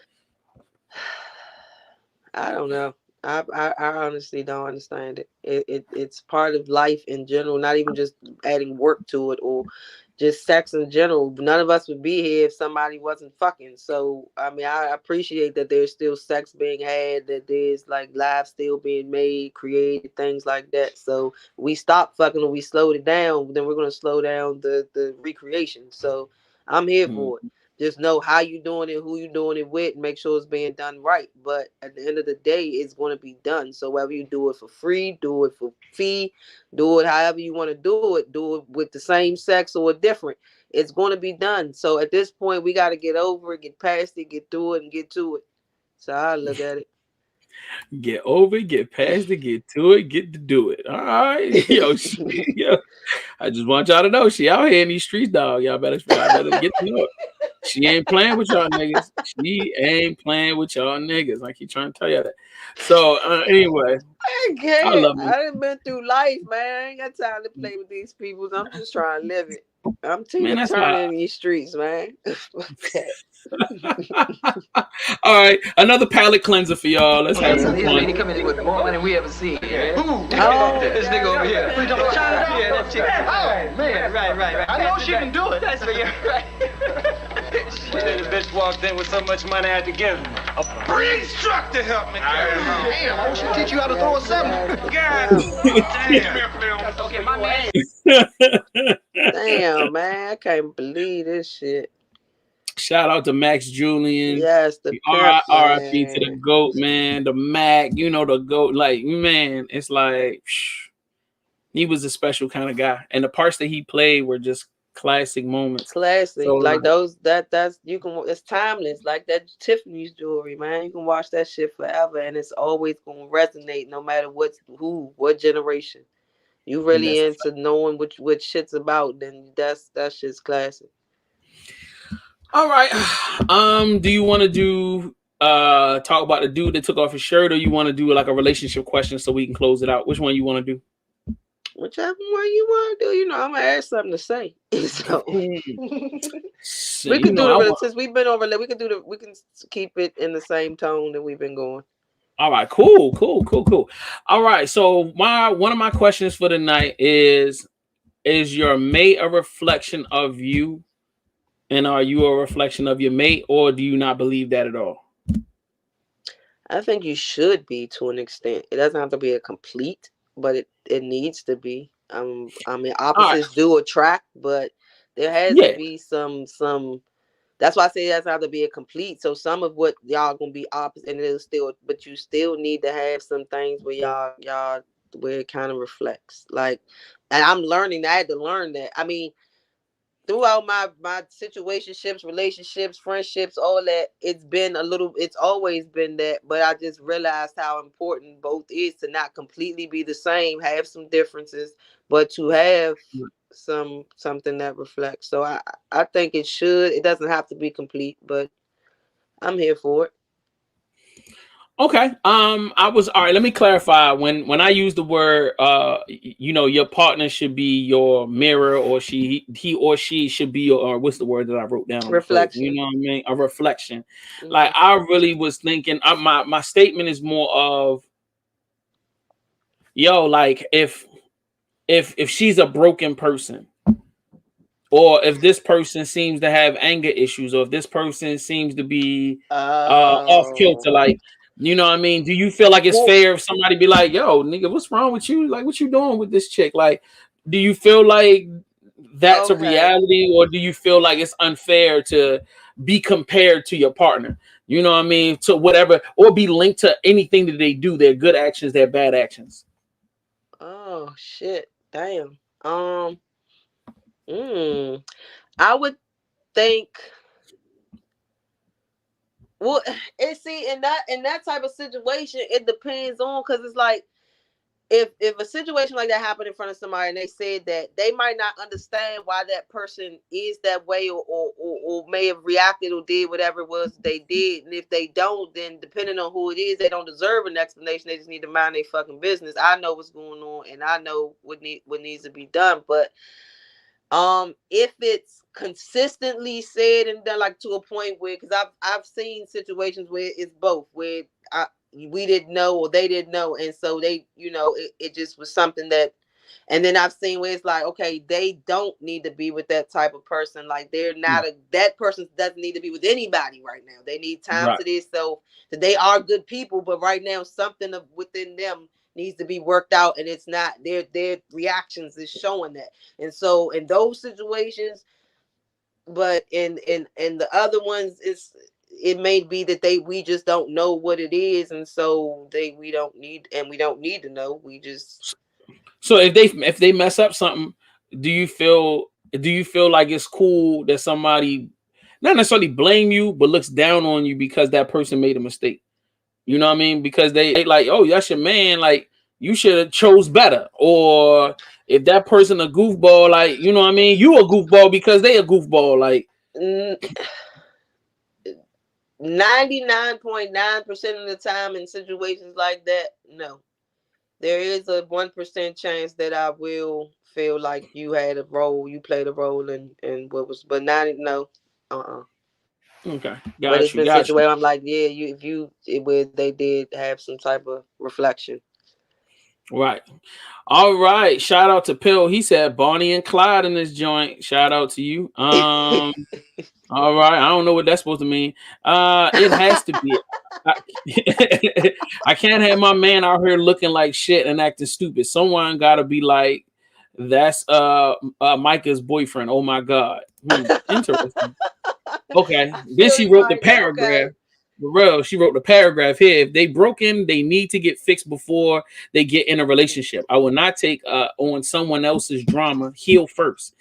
[SPEAKER 3] I don't know. I honestly don't understand it. It's part of life in general, not even just adding work to it or just sex in general. None of us would be here if somebody wasn't fucking. So I mean, I appreciate that there's still sex being had, that there's like lives still being made, created, things like that. So we stop fucking and we slowed it down, then we're gonna slow down the recreation. So I'm here for it. Just know how you doing it, who you doing it with, and make sure it's being done right. But at the end of the day, it's going to be done. So whether you do it for free, do it for fee, do it however you want to do it with the same sex or different. It's going to be done. So at this point, we got to get over it, get past it, get through it, and get to it. So I look at
[SPEAKER 1] get over it, get past it, get to it, get to do it. All right, yo,
[SPEAKER 3] it.
[SPEAKER 1] yo. I just want y'all to know she out here in these streets, dog. Y'all better get to know it. She ain't playing with y'all niggas. She ain't playing with y'all niggas. I keep trying to tell you that. So anyway,
[SPEAKER 3] I
[SPEAKER 1] I
[SPEAKER 3] can't.
[SPEAKER 1] love it.
[SPEAKER 3] I done been through life, man. I ain't got time to play with these people. I'm just trying to live it. I'm
[SPEAKER 1] Man,
[SPEAKER 3] Tina
[SPEAKER 1] that's
[SPEAKER 3] Turner
[SPEAKER 1] why.
[SPEAKER 3] in these streets, man. Fuck that.
[SPEAKER 1] All right, another palate cleanser for y'all. Let's have
[SPEAKER 7] This
[SPEAKER 1] some
[SPEAKER 7] lady
[SPEAKER 1] fun.
[SPEAKER 7] coming in with more money we ever seen. Yeah.
[SPEAKER 3] Oh,
[SPEAKER 7] This nigga over here.
[SPEAKER 3] yeah.
[SPEAKER 7] Yeah, that chick. Oh, man. Right. I know she can do it. That's right.
[SPEAKER 8] Then the bitch walked in with so much money I had to give him a bridge truck to help me.
[SPEAKER 7] Damn, I should teach you how to throw a seven.
[SPEAKER 8] God damn.
[SPEAKER 7] Okay, my man.
[SPEAKER 3] Damn, man. I can't believe this shit.
[SPEAKER 1] Shout out to Max Jullian.
[SPEAKER 3] Yes, the pimp,
[SPEAKER 1] RIP to the
[SPEAKER 3] man.
[SPEAKER 1] GOAT, man. The Mac, the GOAT. Like, man, it's like he was a special kind of guy. And the parts that he played were just classic moments.
[SPEAKER 3] Classic.
[SPEAKER 1] So
[SPEAKER 3] Like those that's you can it's timeless. Like that Tiffany's jewelry, man. You can watch that shit forever and it's always gonna resonate no matter what generation. You really
[SPEAKER 1] that's a
[SPEAKER 3] into knowing what shit's about, then that's shit's classic.
[SPEAKER 1] all right. Do you want to do talk about the dude that took off his shirt, or you want to do like a relationship question so we can close it out? Which one you want to do?
[SPEAKER 3] Whichever one you want to do, I'm gonna ask something to say. So
[SPEAKER 1] So,
[SPEAKER 3] we could do
[SPEAKER 1] I
[SPEAKER 3] the
[SPEAKER 1] want.
[SPEAKER 3] since we've been over there. We can keep it in the same tone that we've been going.
[SPEAKER 1] All right, cool. All right, so one of my questions for the night is your mate a reflection of you, and are you a reflection of your mate, or do you not believe that at all?
[SPEAKER 3] I think you should be to an extent. It doesn't have to be a complete, but it needs to be. I mean,
[SPEAKER 1] All right,
[SPEAKER 3] opposites do attract, but there has to
[SPEAKER 1] yeah,
[SPEAKER 3] be some. That's why I say it doesn't have to be a complete. So some of what y'all gonna be opposite, and it'll still, but you still need to have some things where y'all where it kind of reflects. Like, and I'm learning. I had to learn that. I mean, throughout my situationships, relationships, friendships, all that, it's always been that, but I just realized how important both is to not completely be the same, have some differences, but to have something that reflects. So I think it doesn't have to be complete, but I'm here for it.
[SPEAKER 1] Okay. I was all right. Let me clarify. When I use the word, your partner should be your mirror, or he or she should be your, or what's the word that I wrote down on the phone? You
[SPEAKER 3] Reflection.
[SPEAKER 1] know what I mean? A reflection. Like
[SPEAKER 3] Mhm.
[SPEAKER 1] I really was thinking. My statement is more of, like if she's a broken person, or if this person seems to have anger issues, or if this person seems to be off kilter,
[SPEAKER 3] Oh.
[SPEAKER 1] like, you know what I mean? Do you feel like it's
[SPEAKER 3] Well,
[SPEAKER 1] fair if somebody be like, yo, nigga, what's wrong with you? Like, what you doing with this chick? Like, do you feel like that's a
[SPEAKER 3] okay.
[SPEAKER 1] reality, or do you feel like it's unfair to be compared to your partner? You know what I mean? To whatever, or be linked to anything that they do, their good actions, their bad actions.
[SPEAKER 3] Oh shit. Damn. Mm, I would think. Well, and see, in that type of situation, it depends on, because it's like, if a situation like that happened in front of somebody and they said that, they might not understand why that person is that way, or may have reacted or did whatever it was they did. And if they don't, then depending on who it is, they don't deserve an explanation. They just need to mind their fucking business. I know what's going on, and I know what needs to be done. But if it's consistently said and done, like to a point where, because I've seen situations where it's both, where we didn't know or they didn't know, and so they, it just was something that. And then I've seen where it's like, okay, they don't need to be with that type of person. Like, they're not
[SPEAKER 1] Right.
[SPEAKER 3] that person doesn't need to be with anybody right now. They need time
[SPEAKER 1] Right.
[SPEAKER 3] to this. So that they are good people, but right now something within them needs to be worked out, and it's not their reactions is showing that. And so in those situations, but in the other ones, it may be that we just don't know what it is, and so we don't need to know. We just.
[SPEAKER 1] So if they mess up something, do you feel like it's cool that somebody not necessarily blame you, but looks down on you because that person made a mistake? You know what I mean? Because they like, oh, that's your man. Like, you should have chose better. Or if that person a goofball, like, you know what I mean? You a goofball because they a goofball. Like,
[SPEAKER 3] 99.9% of the time in situations like that, no. There is a 1% chance that I will feel like you played a role in what was, but not, no.
[SPEAKER 1] okay,
[SPEAKER 3] But it's
[SPEAKER 1] got you,
[SPEAKER 3] been
[SPEAKER 1] got you.
[SPEAKER 3] situated, I'm like, yeah, where they did have some type of reflection.
[SPEAKER 1] Right. All right. Shout out to Pill. He said Bonnie and Clyde in this joint. Shout out to you. All right. I don't know what that's supposed to mean. It has to be. I, I can't have my man out here looking like shit and acting stupid. Someone gotta be like, that's Micah's boyfriend. Oh my god. Interesting. Okay. Then
[SPEAKER 3] Silly
[SPEAKER 1] she wrote the
[SPEAKER 3] Micah, okay.
[SPEAKER 1] paragraph. For real, she wrote the paragraph here. If they broken, they need to get fixed before they get in a relationship. I will not take on someone else's drama. Heal first.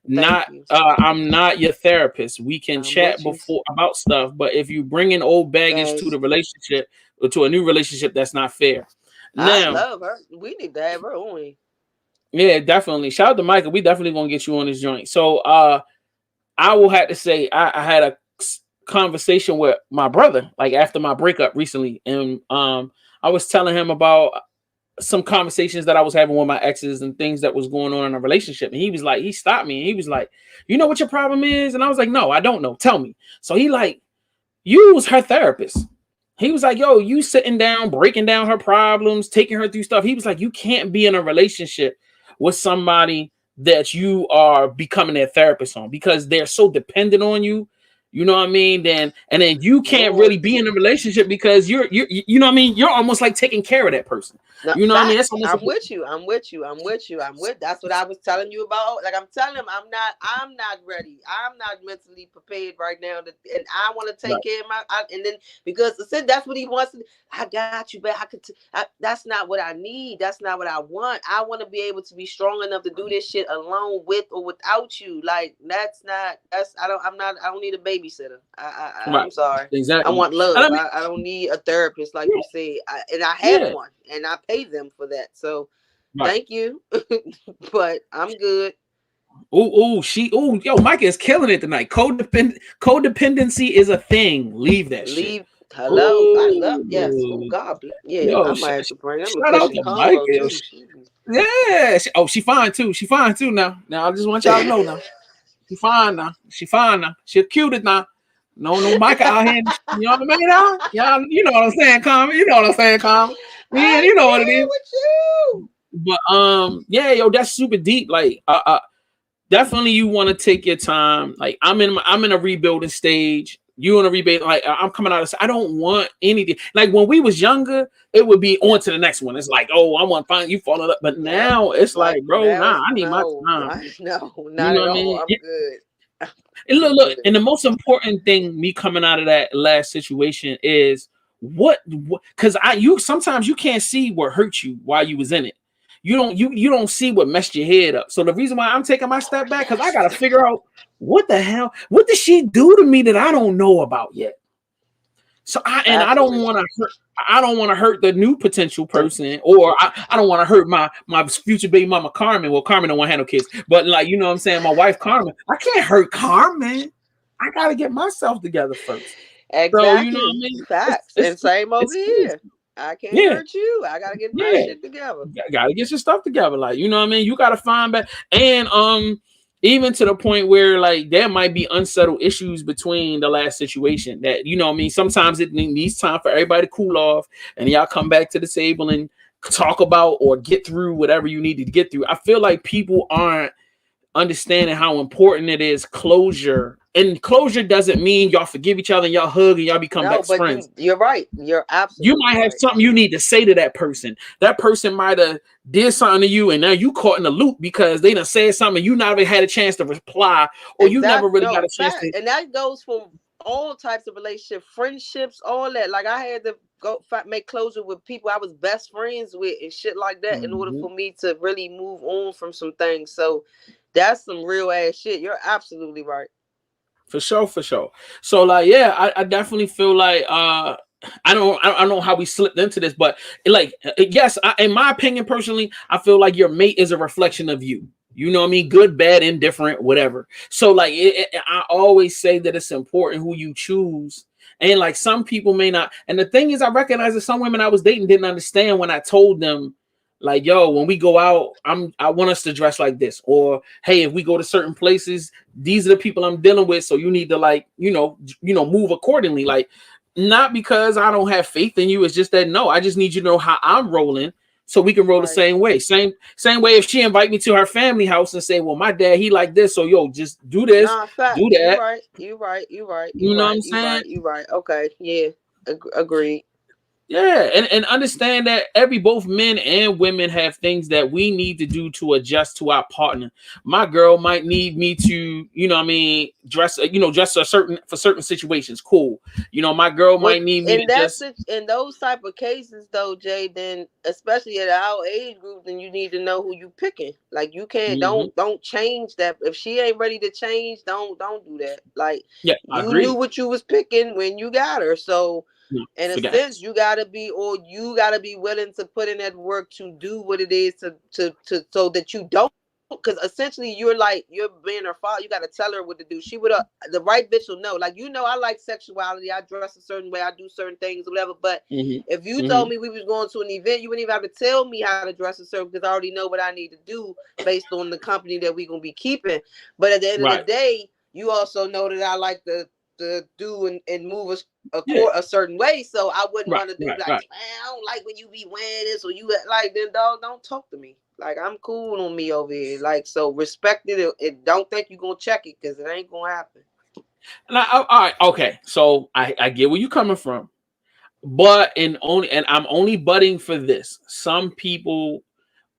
[SPEAKER 3] Thank
[SPEAKER 1] Not
[SPEAKER 3] you.
[SPEAKER 1] I'm not your therapist. We can
[SPEAKER 3] I'm
[SPEAKER 1] chat
[SPEAKER 3] with you.
[SPEAKER 1] before about stuff, but if you bring in old baggage to the relationship or to a new relationship, that's not fair.
[SPEAKER 3] I
[SPEAKER 1] Now,
[SPEAKER 3] love her. We need to have her on.
[SPEAKER 1] yeah, definitely. Shout out to Michael. We definitely gonna get you on this joint. So I will have to say I had a conversation with my brother like after my breakup recently, and I was telling him about some conversations that I was having with my exes and things that was going on in a relationship. And he stopped me and he was like, you know what your problem is? And I was like, no, I don't know. Tell me. So he like, you was her therapist. He was like, yo, you sitting down, breaking down her problems, taking her through stuff. He was like, you can't be in a relationship with somebody that you are becoming their therapist on because they're so dependent on you. You know what I mean? Then you can't really be in a relationship because you know what I mean? You're almost like taking care of that person.
[SPEAKER 3] No,
[SPEAKER 1] You know what I mean? That's
[SPEAKER 3] facts.
[SPEAKER 1] almost
[SPEAKER 3] I'm with you. That's what I was telling you about. Like, I'm telling him, I'm not ready. I'm not mentally prepared right now. And I want to take care of and then because that's what he wants to. I got you, but that's not what I need. That's not what I want. I want to be able to be strong enough to do this shit alone with or without you. Like, I don't need a babysitter. I'm sorry.
[SPEAKER 1] Exactly.
[SPEAKER 3] I want love.
[SPEAKER 1] I mean,
[SPEAKER 3] I don't need a therapist, like you said. And I have one, and I pay them for that. So thank you, but I'm good.
[SPEAKER 1] Yo, Micah is killing it tonight. Codependency is a thing. Leave that shit.
[SPEAKER 3] Hello, I love yes. Oh
[SPEAKER 1] Ooh.
[SPEAKER 3] God bless. Yeah,
[SPEAKER 1] Yo,
[SPEAKER 3] I might have to bring them a
[SPEAKER 1] shout out
[SPEAKER 3] Christian
[SPEAKER 1] to Mike.
[SPEAKER 3] convo
[SPEAKER 1] Yo.
[SPEAKER 3] too.
[SPEAKER 1] Yeah. She fine too. She fine too now. Now I just want y'all to know now. She fine now. She fine now. She cute now. No Micah out here. You know what I mean? Y'all, you know what I'm saying, Carmen? You know what I'm saying, Carmen? Yeah,
[SPEAKER 3] I
[SPEAKER 1] you know what it
[SPEAKER 3] agree
[SPEAKER 1] is.
[SPEAKER 3] with you.
[SPEAKER 1] But yeah, yo, that's super deep. Like, definitely you want to take your time. Like, I'm in a rebuilding stage. You in a rebuild. Like, I'm coming out of. I don't want anything. Like when we was younger, it would be on to the next one. It's like, oh, I want to find you falling up. But now it's like, bro,
[SPEAKER 3] now
[SPEAKER 1] nah,
[SPEAKER 3] it's
[SPEAKER 1] I need my
[SPEAKER 3] no,
[SPEAKER 1] time.
[SPEAKER 3] no,
[SPEAKER 1] You
[SPEAKER 3] not
[SPEAKER 1] know
[SPEAKER 3] at
[SPEAKER 1] what I
[SPEAKER 3] all.
[SPEAKER 1] mean?
[SPEAKER 3] I'm good.
[SPEAKER 1] And look, and the most important thing me coming out of that last situation is what because you sometimes you can't see what hurt you while you was in it. You don't see what messed your head up. So the reason why I'm taking my step back because I gotta figure out what the hell, what did she do to me that I don't know about yet? So I don't want to hurt. I don't want to hurt the new potential person, or I don't want to hurt my future baby mama Carmen. Well, Carmen don't want to have no kids, but like you know what I'm saying, my wife Carmen. I can't hurt Carmen. I gotta get myself together first. So you know what I
[SPEAKER 3] Exactly.
[SPEAKER 1] mean?
[SPEAKER 3] Facts. And same over
[SPEAKER 1] Serious.
[SPEAKER 3] here. I can't
[SPEAKER 1] Yeah,
[SPEAKER 3] hurt you. I gotta get my
[SPEAKER 1] yeah.
[SPEAKER 3] shit together.
[SPEAKER 1] Gotta get your stuff together. Like, you know what I mean? You gotta find back and even to the point where like there might be unsettled issues between the last situation that you know what I mean. Sometimes it needs time for everybody to cool off and y'all come back to the table and talk about or get through whatever you need to get through. I feel like people aren't understanding how important it is closure. And closure doesn't mean y'all forgive each other and y'all hug and y'all become
[SPEAKER 3] No,
[SPEAKER 1] best
[SPEAKER 3] but
[SPEAKER 1] friends.
[SPEAKER 3] you're right. You're
[SPEAKER 1] You
[SPEAKER 3] absolutely
[SPEAKER 1] might have
[SPEAKER 3] right.
[SPEAKER 1] something you need to say to that person. That person might have did something to you, and now you caught in the loop because they done said something and you never had a chance to reply, or you never
[SPEAKER 3] Exactly.
[SPEAKER 1] really got
[SPEAKER 3] No,
[SPEAKER 1] a chance
[SPEAKER 3] fact.
[SPEAKER 1] to.
[SPEAKER 3] And that goes for all types of relationship, friendships, all that. Like I had to go make closure with people I was best friends with and shit like that in order for me to really move on from some things. So that's some real ass shit. You're absolutely right.
[SPEAKER 1] For sure, for sure. So like, yeah, I definitely feel like I don't know how we slipped into this, but like yes, in my opinion, personally, I feel like your mate is a reflection of you. You know what I mean? Good, bad, indifferent, whatever. So like I always say that it's important who you choose. And like some people may not. And the thing is, I recognize that some women I was dating didn't understand when I told them, like, yo, when we go out, I want us to dress like this. Or hey, if we go to certain places, these are the people I'm dealing with. So you need to like, move accordingly. Like, not because I don't have faith in you. It's just that no, I just need you to know how I'm rolling so we can roll the same way. Same way if she invite me to her family house and say, well, my dad, he like this. So yo, just do this,
[SPEAKER 3] Nah, fact.
[SPEAKER 1] do that.
[SPEAKER 3] You right.
[SPEAKER 1] You know what I'm saying?
[SPEAKER 3] You right. Okay. Yeah. Agreed.
[SPEAKER 1] Yeah, and understand that both men and women have things that we need to do to adjust to our partner. My girl might need me to, dress for certain situations. Cool. My girl might need me to just
[SPEAKER 3] In those type of cases though, Jay, then especially at our age group, then you need to know who you picking. Like you can't don't change that. If she ain't ready to change, don't do that. Like
[SPEAKER 1] yeah, I
[SPEAKER 3] you
[SPEAKER 1] agree.
[SPEAKER 3] knew what you was picking when you got her. So in a sense, you gotta be willing to put in that work to do what it is to so that you don't, because essentially you're being her father. You gotta tell her what to do. She would the right bitch will know. Like I like sexuality. I dress a certain way. I do certain things, whatever. But if you told me we was going to an event, you wouldn't even have to tell me how to dress a certain, because I already know what I need to do based on the company that we're gonna be keeping. But at the end of the day, you also know that I like to do and move a certain way, so I wouldn't want to do man, I don't like when you be wearing this, or you like, then dog, don't talk to me. Like I'm cool on me over here. Like, so respect it and don't think you're gonna check it, because it ain't gonna happen.
[SPEAKER 1] All right, okay. So I get where you coming from, but I'm only butting for this. Some people,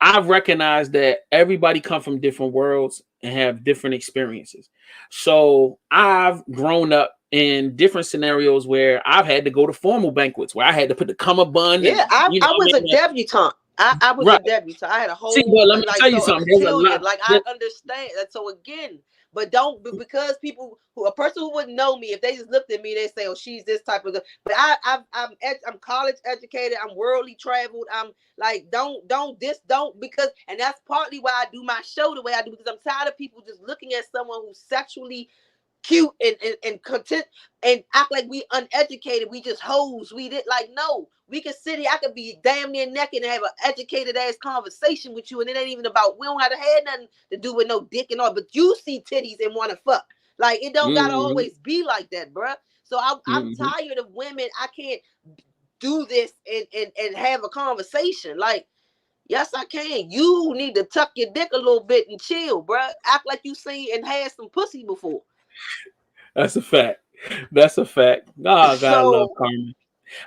[SPEAKER 1] I've recognized that everybody come from different worlds and have different experiences. So I've grown up in different scenarios where I've had to go to formal banquets where I had to put the cummerbund.
[SPEAKER 3] Yeah, I was a debutante. I was a debutante. I had a whole.
[SPEAKER 1] See, but let me tell you something. There's a lot.
[SPEAKER 3] Like I understand that. So again, but don't, because a person who wouldn't know me, if they just looked at me, they say, "Oh, she's this type of." But I'm college educated. I'm worldly traveled. I'm like, don't, because, and that's partly why I do my show the way I do, because I'm tired of people just looking at someone who's sexually cute and content and act like we uneducated. We just hoes. We did like, no, we can sit here. I could be damn near naked and have an educated ass conversation with you. And it ain't even about, we don't have to have nothing to do with no dick and all, but you see titties and want to fuck. Like, it don't gotta always be like that, bruh. So I'm tired of women. I can't do this and have a conversation. Like, yes, I can. You need to tuck your dick a little bit and chill, bruh. Act like you seen and had some pussy before.
[SPEAKER 1] That's a fact. That's a fact. Oh, God, I love Carmen.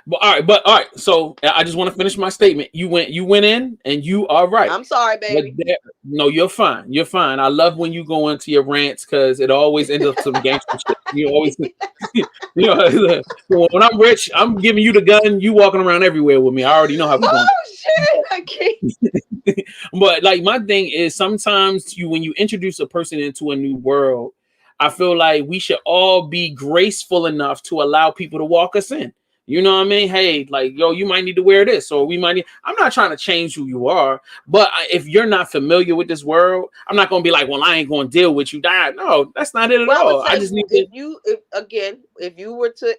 [SPEAKER 1] But all right. So I just want to finish my statement. You went in, and you are right.
[SPEAKER 3] I'm sorry, baby.
[SPEAKER 1] No, you're fine. You're fine. I love when you go into your rants because it always ends up some gangster shit. You always, when I'm rich, I'm giving you the gun. You walking around everywhere with me. I already know how it's going.
[SPEAKER 3] Oh shit! I can't.
[SPEAKER 1] But like my thing is, sometimes when you introduce a person into a new world, I feel like we should all be graceful enough to allow people to walk us in. You know what I mean? Hey, like, yo, you might need to wear this, or we might need. I'm not trying to change who you are, but if you're not familiar with this world, I'm not going to be like, well, I ain't going to deal with you. No, that's not it at all. I just need to.
[SPEAKER 3] If you were to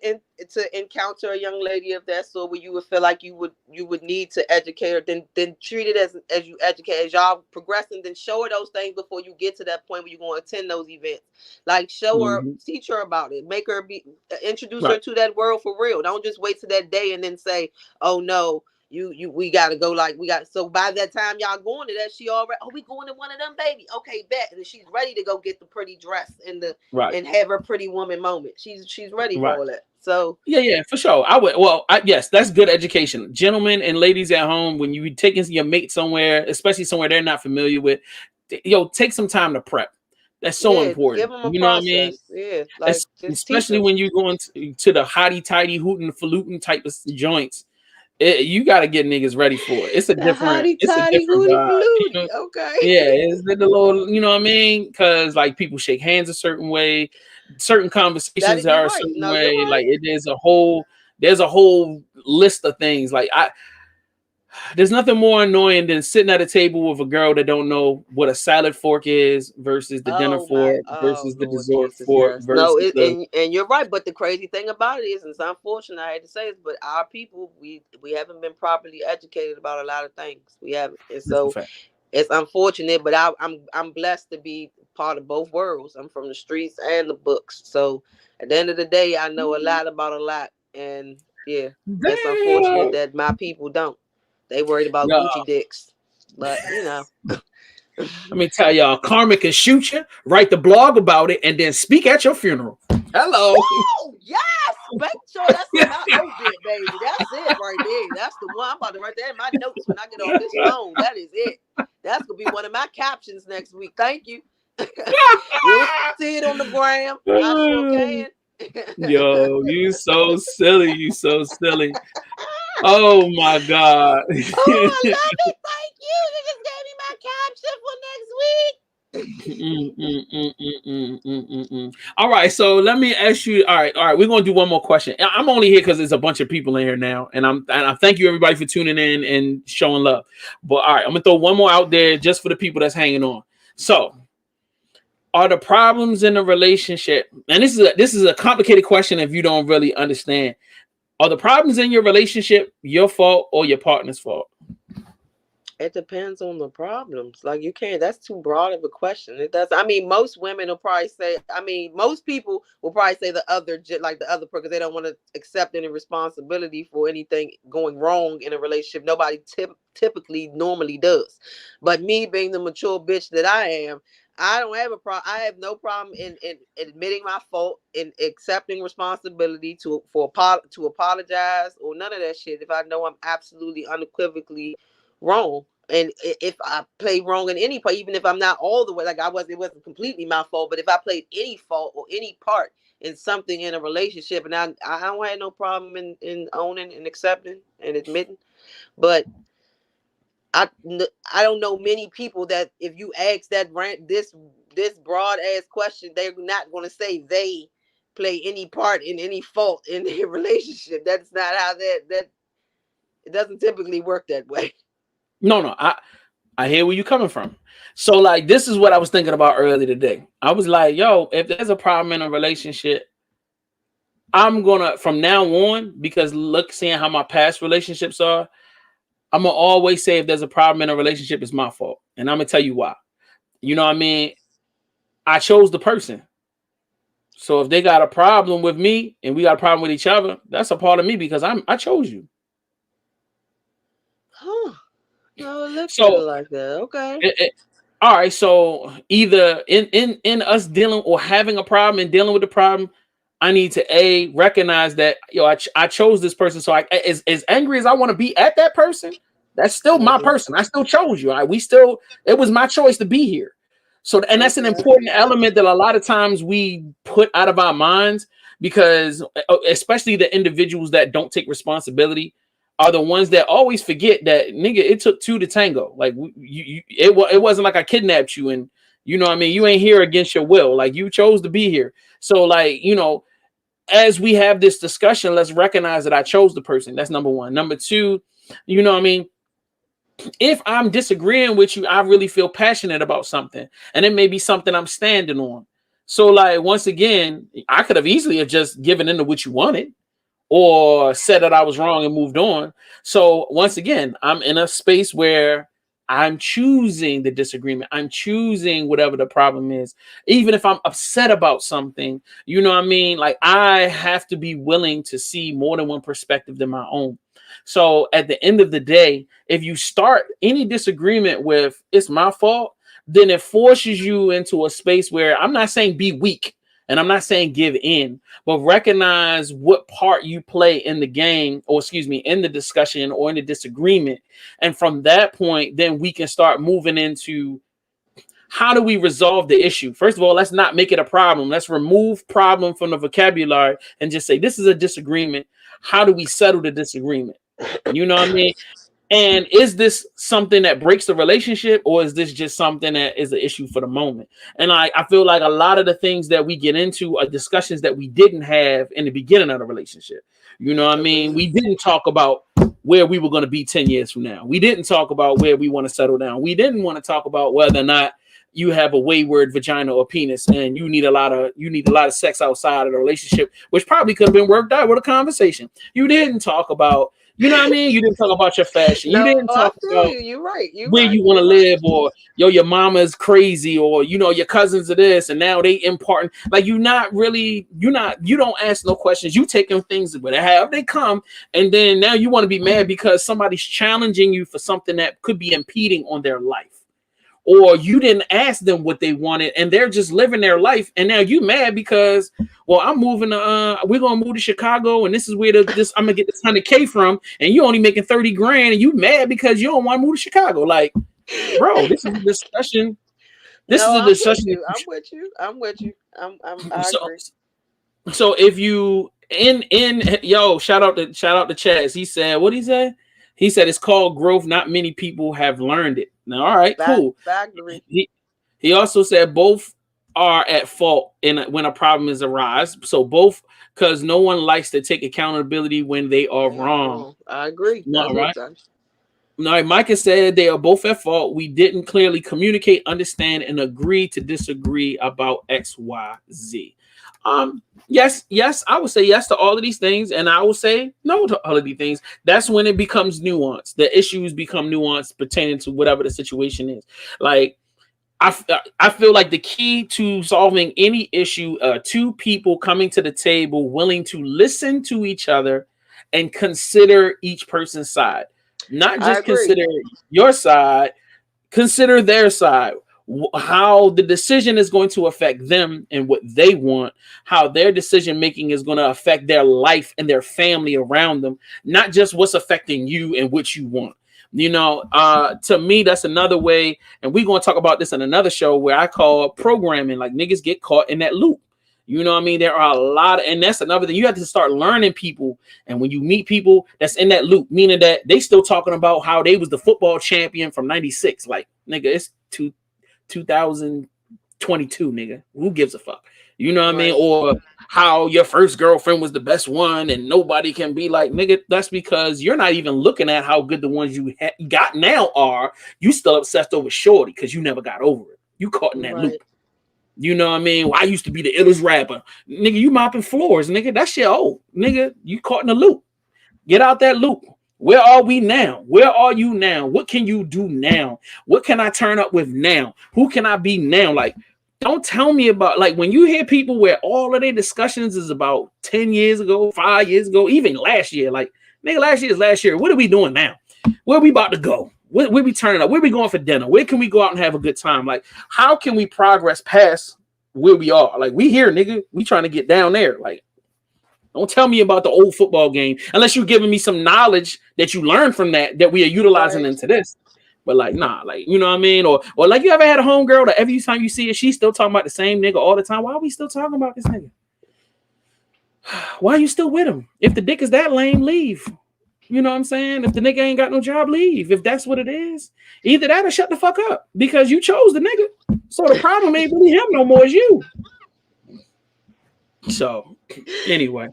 [SPEAKER 3] encounter a young lady of that sort, where you would feel like you would need to educate her, then treat it as you educate, as y'all progressing, then show her those things before you get to that point where you're going to attend those events. Like, show her, teach her about it, make her introduce her to that world for real. Don't just wait to that day and then say, oh no, we gotta go, so by that time y'all going to that, she already, we going to one of them, baby, okay, bet. And she's ready to go get the pretty dress and and have her pretty woman moment. She's ready for all that. So
[SPEAKER 1] yeah, for sure. Yes, that's good education. Gentlemen and ladies at home, when you taking your mate somewhere, especially somewhere they're not familiar with, take some time to prep. That's so important.
[SPEAKER 3] Give them a
[SPEAKER 1] you
[SPEAKER 3] process.
[SPEAKER 1] Know what I mean?
[SPEAKER 3] Yeah, like,
[SPEAKER 1] especially when you're going to the hotty tighty hootin' falutin type of joints. You got to get niggas ready for it. It's a different vibe. You know?
[SPEAKER 3] Okay.
[SPEAKER 1] Yeah, it's the little, you know what I mean? Because like people shake hands a certain way, certain conversations are a certain way. Right. Like there's a whole list of things. Like there's nothing more annoying than sitting at a table with a girl that don't know what a salad fork is versus the dinner fork versus the dessert fork.
[SPEAKER 3] And you're right. But the crazy thing about it is, and it's unfortunate I had to say this, but our people, we haven't been properly educated about a lot of things. We haven't, and so it's unfortunate. But I'm blessed to be part of both worlds. I'm from the streets and the books. So at the end of the day, I know a lot about a lot, and yeah, it's unfortunate that my people don't. They worried about Gucci dicks, but you know.
[SPEAKER 1] Let me tell y'all, Karma can shoot you, write the blog about it, and then speak at your funeral. Hello.
[SPEAKER 3] Oh, yes. Make sure that's what my note did, baby. That's it right there. That's the one. I'm about to write that in my notes when I get off this phone. That is it. That's going to be one of my captions next week. Thank you. You'll see it on the gram. I sure can.
[SPEAKER 1] Yo, you so silly. You so silly. Oh my God.
[SPEAKER 3] Oh, I love it. Thank you. You just gave me my caption for next week.
[SPEAKER 1] All right, so let me ask you. All right, we're gonna do one more question. I'm only here because there's a bunch of people in here now, and I thank you everybody for tuning in and showing love. But all right, I'm gonna throw one more out there just for the people that's hanging on. So, are the problems in the relationship? And this is a complicated question if you don't really understand. Are the problems in your relationship your fault or your partner's fault?
[SPEAKER 3] It depends on the problems. Like, you can't, that's too broad of a question. It does. I mean, most women will probably say, most people will probably say the other because they don't want to accept any responsibility for anything going wrong in a relationship. Nobody typically normally does. But me being the mature bitch that I am, I don't have a problem. I have no problem in admitting my fault, in accepting responsibility to apologize or none of that shit. If I know I'm absolutely unequivocally wrong, and if I play wrong in any part, even if I'm not all the way, like it wasn't completely my fault. But if I played any fault or any part in something in a relationship, and I don't have no problem in owning and accepting and admitting, but I don't know many people that if you ask this broad ass question, they're not going to say they play any part in any fault in their relationship. That's not how that it doesn't typically work that way.
[SPEAKER 1] No, I hear where you're coming from. So like, this is what I was thinking about earlier today. I was like, yo, if there's a problem in a relationship, I'm gonna from now on, because look, seeing how my past relationships are, I'm gonna always say if there's a problem in a relationship, it's my fault. And I'm gonna tell you why. You know what I mean? I chose the person. So if they got a problem with me and we got a problem with each other, that's a part of me because I chose you.
[SPEAKER 3] Huh. No, it looks
[SPEAKER 1] So
[SPEAKER 3] like that. Okay.
[SPEAKER 1] all right. So either in us dealing or having a problem and dealing with the problem, I need to recognize that I chose this person. So as angry as I want to be at that person, that's still my person. I still chose you. It was my choice to be here. So, and that's an important element that a lot of times we put out of our minds, because especially the individuals that don't take responsibility are the ones that always forget that, nigga, it took two to tango. Like it wasn't like I kidnapped you and you know what I mean, you ain't here against your will. Like you chose to be here. So like, as we have this discussion, let's recognize that I chose the person. That's number one. Number two, you know what I mean? If I'm disagreeing with you, I really feel passionate about something, and it may be something I'm standing on. So like, once again, I could have easily have just given into what you wanted or said that I was wrong and moved on. So once again, I'm in a space where I'm choosing the disagreement. I'm choosing whatever the problem is. Even if I'm upset about something, you know what I mean? Like, I have to be willing to see more than one perspective than my own. So at the end of the day, if you start any disagreement with it's my fault, then it forces you into a space where I'm not saying be weak and I'm not saying give in, but recognize what part you play in the game, or excuse me, in the discussion or in the disagreement. And from that point, then we can start moving into how do we resolve the issue? First of all, let's not make it a problem. Let's remove problem from the vocabulary and just say, this is a disagreement. How do we settle the disagreement? You know what I mean? And is this something that breaks the relationship, or is this just something that is an issue for the moment? And I feel like a lot of the things that we get into are discussions that we didn't have in the beginning of the relationship. You know what I mean? We didn't talk about where we were going to be 10 years from now. We didn't talk about where we want to settle down. We didn't want to talk about whether or not you have a wayward vagina or penis and you need a lot of sex outside of the relationship, which probably could have been worked out with a conversation. You didn't talk about, you know what I mean? You didn't talk about your fashion. You didn't talk about
[SPEAKER 3] you're right.
[SPEAKER 1] where you want to live, or your mama is crazy, or your cousins are this and now they important. Like, you don't ask no questions. You taking things where they come, and then now you want to be mad because somebody's challenging you for something that could be impeding on their life. Or you didn't ask them what they wanted and they're just living their life. And now you mad because, well, I'm moving to, we're going to move to Chicago and this is where I'm going to get this 100K from. And you only making 30 grand and you mad because you don't want to move to Chicago. Like, bro, this is a discussion. I'm
[SPEAKER 3] with you. I agree.
[SPEAKER 1] So if you shout out to Chaz. He said, what he said? He said it's called growth. Not many people have learned it. Now, all right, cool. He also said both are at fault when a problem is arise. So both, because no one likes to take accountability when they are wrong.
[SPEAKER 3] I agree.
[SPEAKER 1] All right. Micah said they are both at fault. We didn't clearly communicate, understand, and agree to disagree about X, Y, Z. Yes, I would say yes to all of these things, and I will say no to all of these things. That's when it becomes nuanced. The issues become nuanced pertaining to whatever the situation is. Like, I feel like the key to solving any issue are two people coming to the table willing to listen to each other and consider each person's side. Not just consider your side, consider their side. How the decision is going to affect them and what they want, how their decision making is going to affect their life and their family around them, not just what's affecting you and what you want. To me, that's another way. And we're going to talk about this in another show where I call programming. Like, niggas get caught in that loop. You know what I mean? There are a lot and that's another thing. You have to start learning people. And when you meet people that's in that loop, meaning that they still talking about how they was the football champion from 96. Like, nigga, it's 2022, nigga. Who gives a fuck? You know what I mean? Or how your first girlfriend was the best one and nobody can be like, nigga, that's because you're not even looking at how good the ones you got now are. You still obsessed over shorty because you never got over it. You caught in that loop. You know what I mean? Well, I used to be the illest rapper. Nigga, you mopping floors, nigga. That shit old. Nigga, you caught in the loop. Get out that loop. Where are we now? Where are you now? What can you do now? What can I turn up with now? Who can I be now? Like, don't tell me about, like, when you hear people where all of their discussions is about 10 years ago, 5 years ago, even last year, like, nigga, last year is last year. What are we doing now? Where are we about to go? Where we turning up? Where we going for dinner? Where can we go out and have a good time? Like, how can we progress past where we are? Like, we here, nigga. We trying to get down there. Like, don't tell me about the old football game unless you're giving me some knowledge that you learned from that we are utilizing into this. But like, nah, like, you know what I mean? Or like, you ever had a homegirl that every time you see her, she's still talking about the same nigga all the time? Why are we still talking about this nigga? Why are you still with him? If the dick is that lame, leave. You know what I'm saying? If the nigga ain't got no job, leave. If that's what it is, either that or shut the fuck up because you chose the nigga. So the problem ain't really him no more, it's you. So anyway,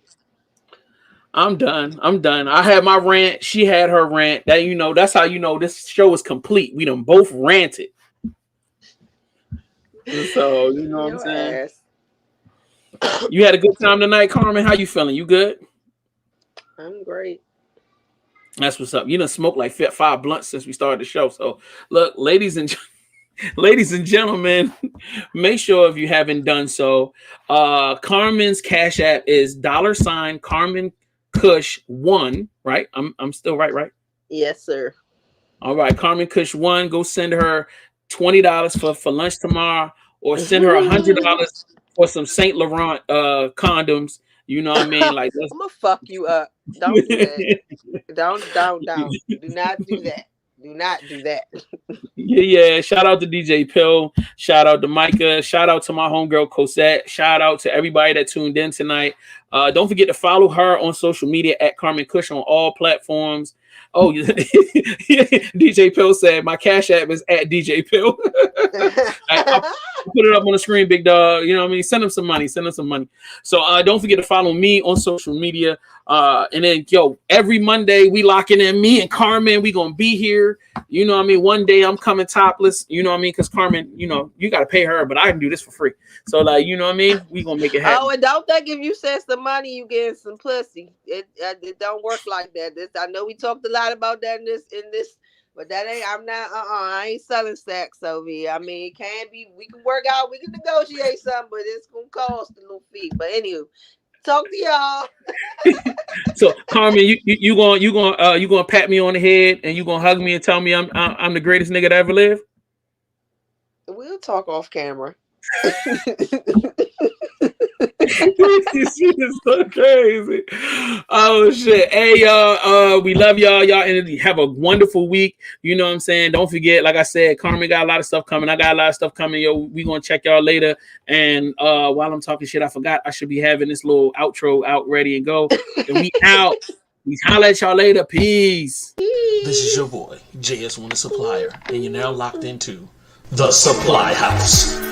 [SPEAKER 1] I'm done. I had my rant. She had her rant. That, you know, that's how you know this show is complete. We done both ranted. So you know what I'm saying? You had a good time tonight, Carmen. How you feeling? You good?
[SPEAKER 3] I'm great.
[SPEAKER 1] That's what's up. You done smoked like 5 blunts since we started the show. So look, ladies and gentlemen, make sure if you haven't done so, Carmen's Cash App is $ Carmen Kush 1, right? I'm still right?
[SPEAKER 3] Yes, sir.
[SPEAKER 1] All right, Carmen Kush 1. Go send her $20 for lunch tomorrow, or send her $100 for some Saint Laurent condoms. You know what I mean? Like,
[SPEAKER 3] I'm gonna fuck you up. Don't do that. Don't. Do not do that. Do not do that.
[SPEAKER 1] Yeah. Shout out to DJ Pill. Shout out to Micah. Shout out to my homegirl Cosette. Shout out to everybody that tuned in tonight. Don't forget to follow her on social media at Carmen Kush on all platforms. Oh, DJ Pill said my Cash App is at DJ Pill. I'll put it up on the screen, big dog. You know what I mean? Send him some money. So don't forget to follow me on social media. And then, every Monday we locking in. Me and Carmen, we gonna be here. You know what I mean? One day I'm coming topless. You know what I mean? Because Carmen, you know, you gotta pay her, but I can do this for free. So, like, you know what I mean? We gonna make it happen.
[SPEAKER 3] Oh, and don't think if you send some money, you getting some pussy. It don't work like that. I know we talked a lot about that in this, but that ain't. I'm not. I ain't selling sex over here. I mean, it can be. We can work out. We can negotiate something, but it's gonna cost a little fee. But anyway, talk to y'all.
[SPEAKER 1] So, Carmen, you gonna pat me on the head and you gonna hug me and tell me I'm the greatest nigga that ever lived?
[SPEAKER 3] We'll talk off camera.
[SPEAKER 1] This shit is so crazy. Oh shit. Hey y'all, we love y'all. Y'all and have a wonderful week. You know what I'm saying? Don't forget, like I said, Carmen got a lot of stuff coming. I got a lot of stuff coming. Yo, we gonna check y'all later. And while I'm talking shit, I forgot I should be having this little outro out ready and go. And we out. We holla at y'all later. Peace.
[SPEAKER 2] This is your boy, JS1 the Supplier, and you're now locked into the Supply House.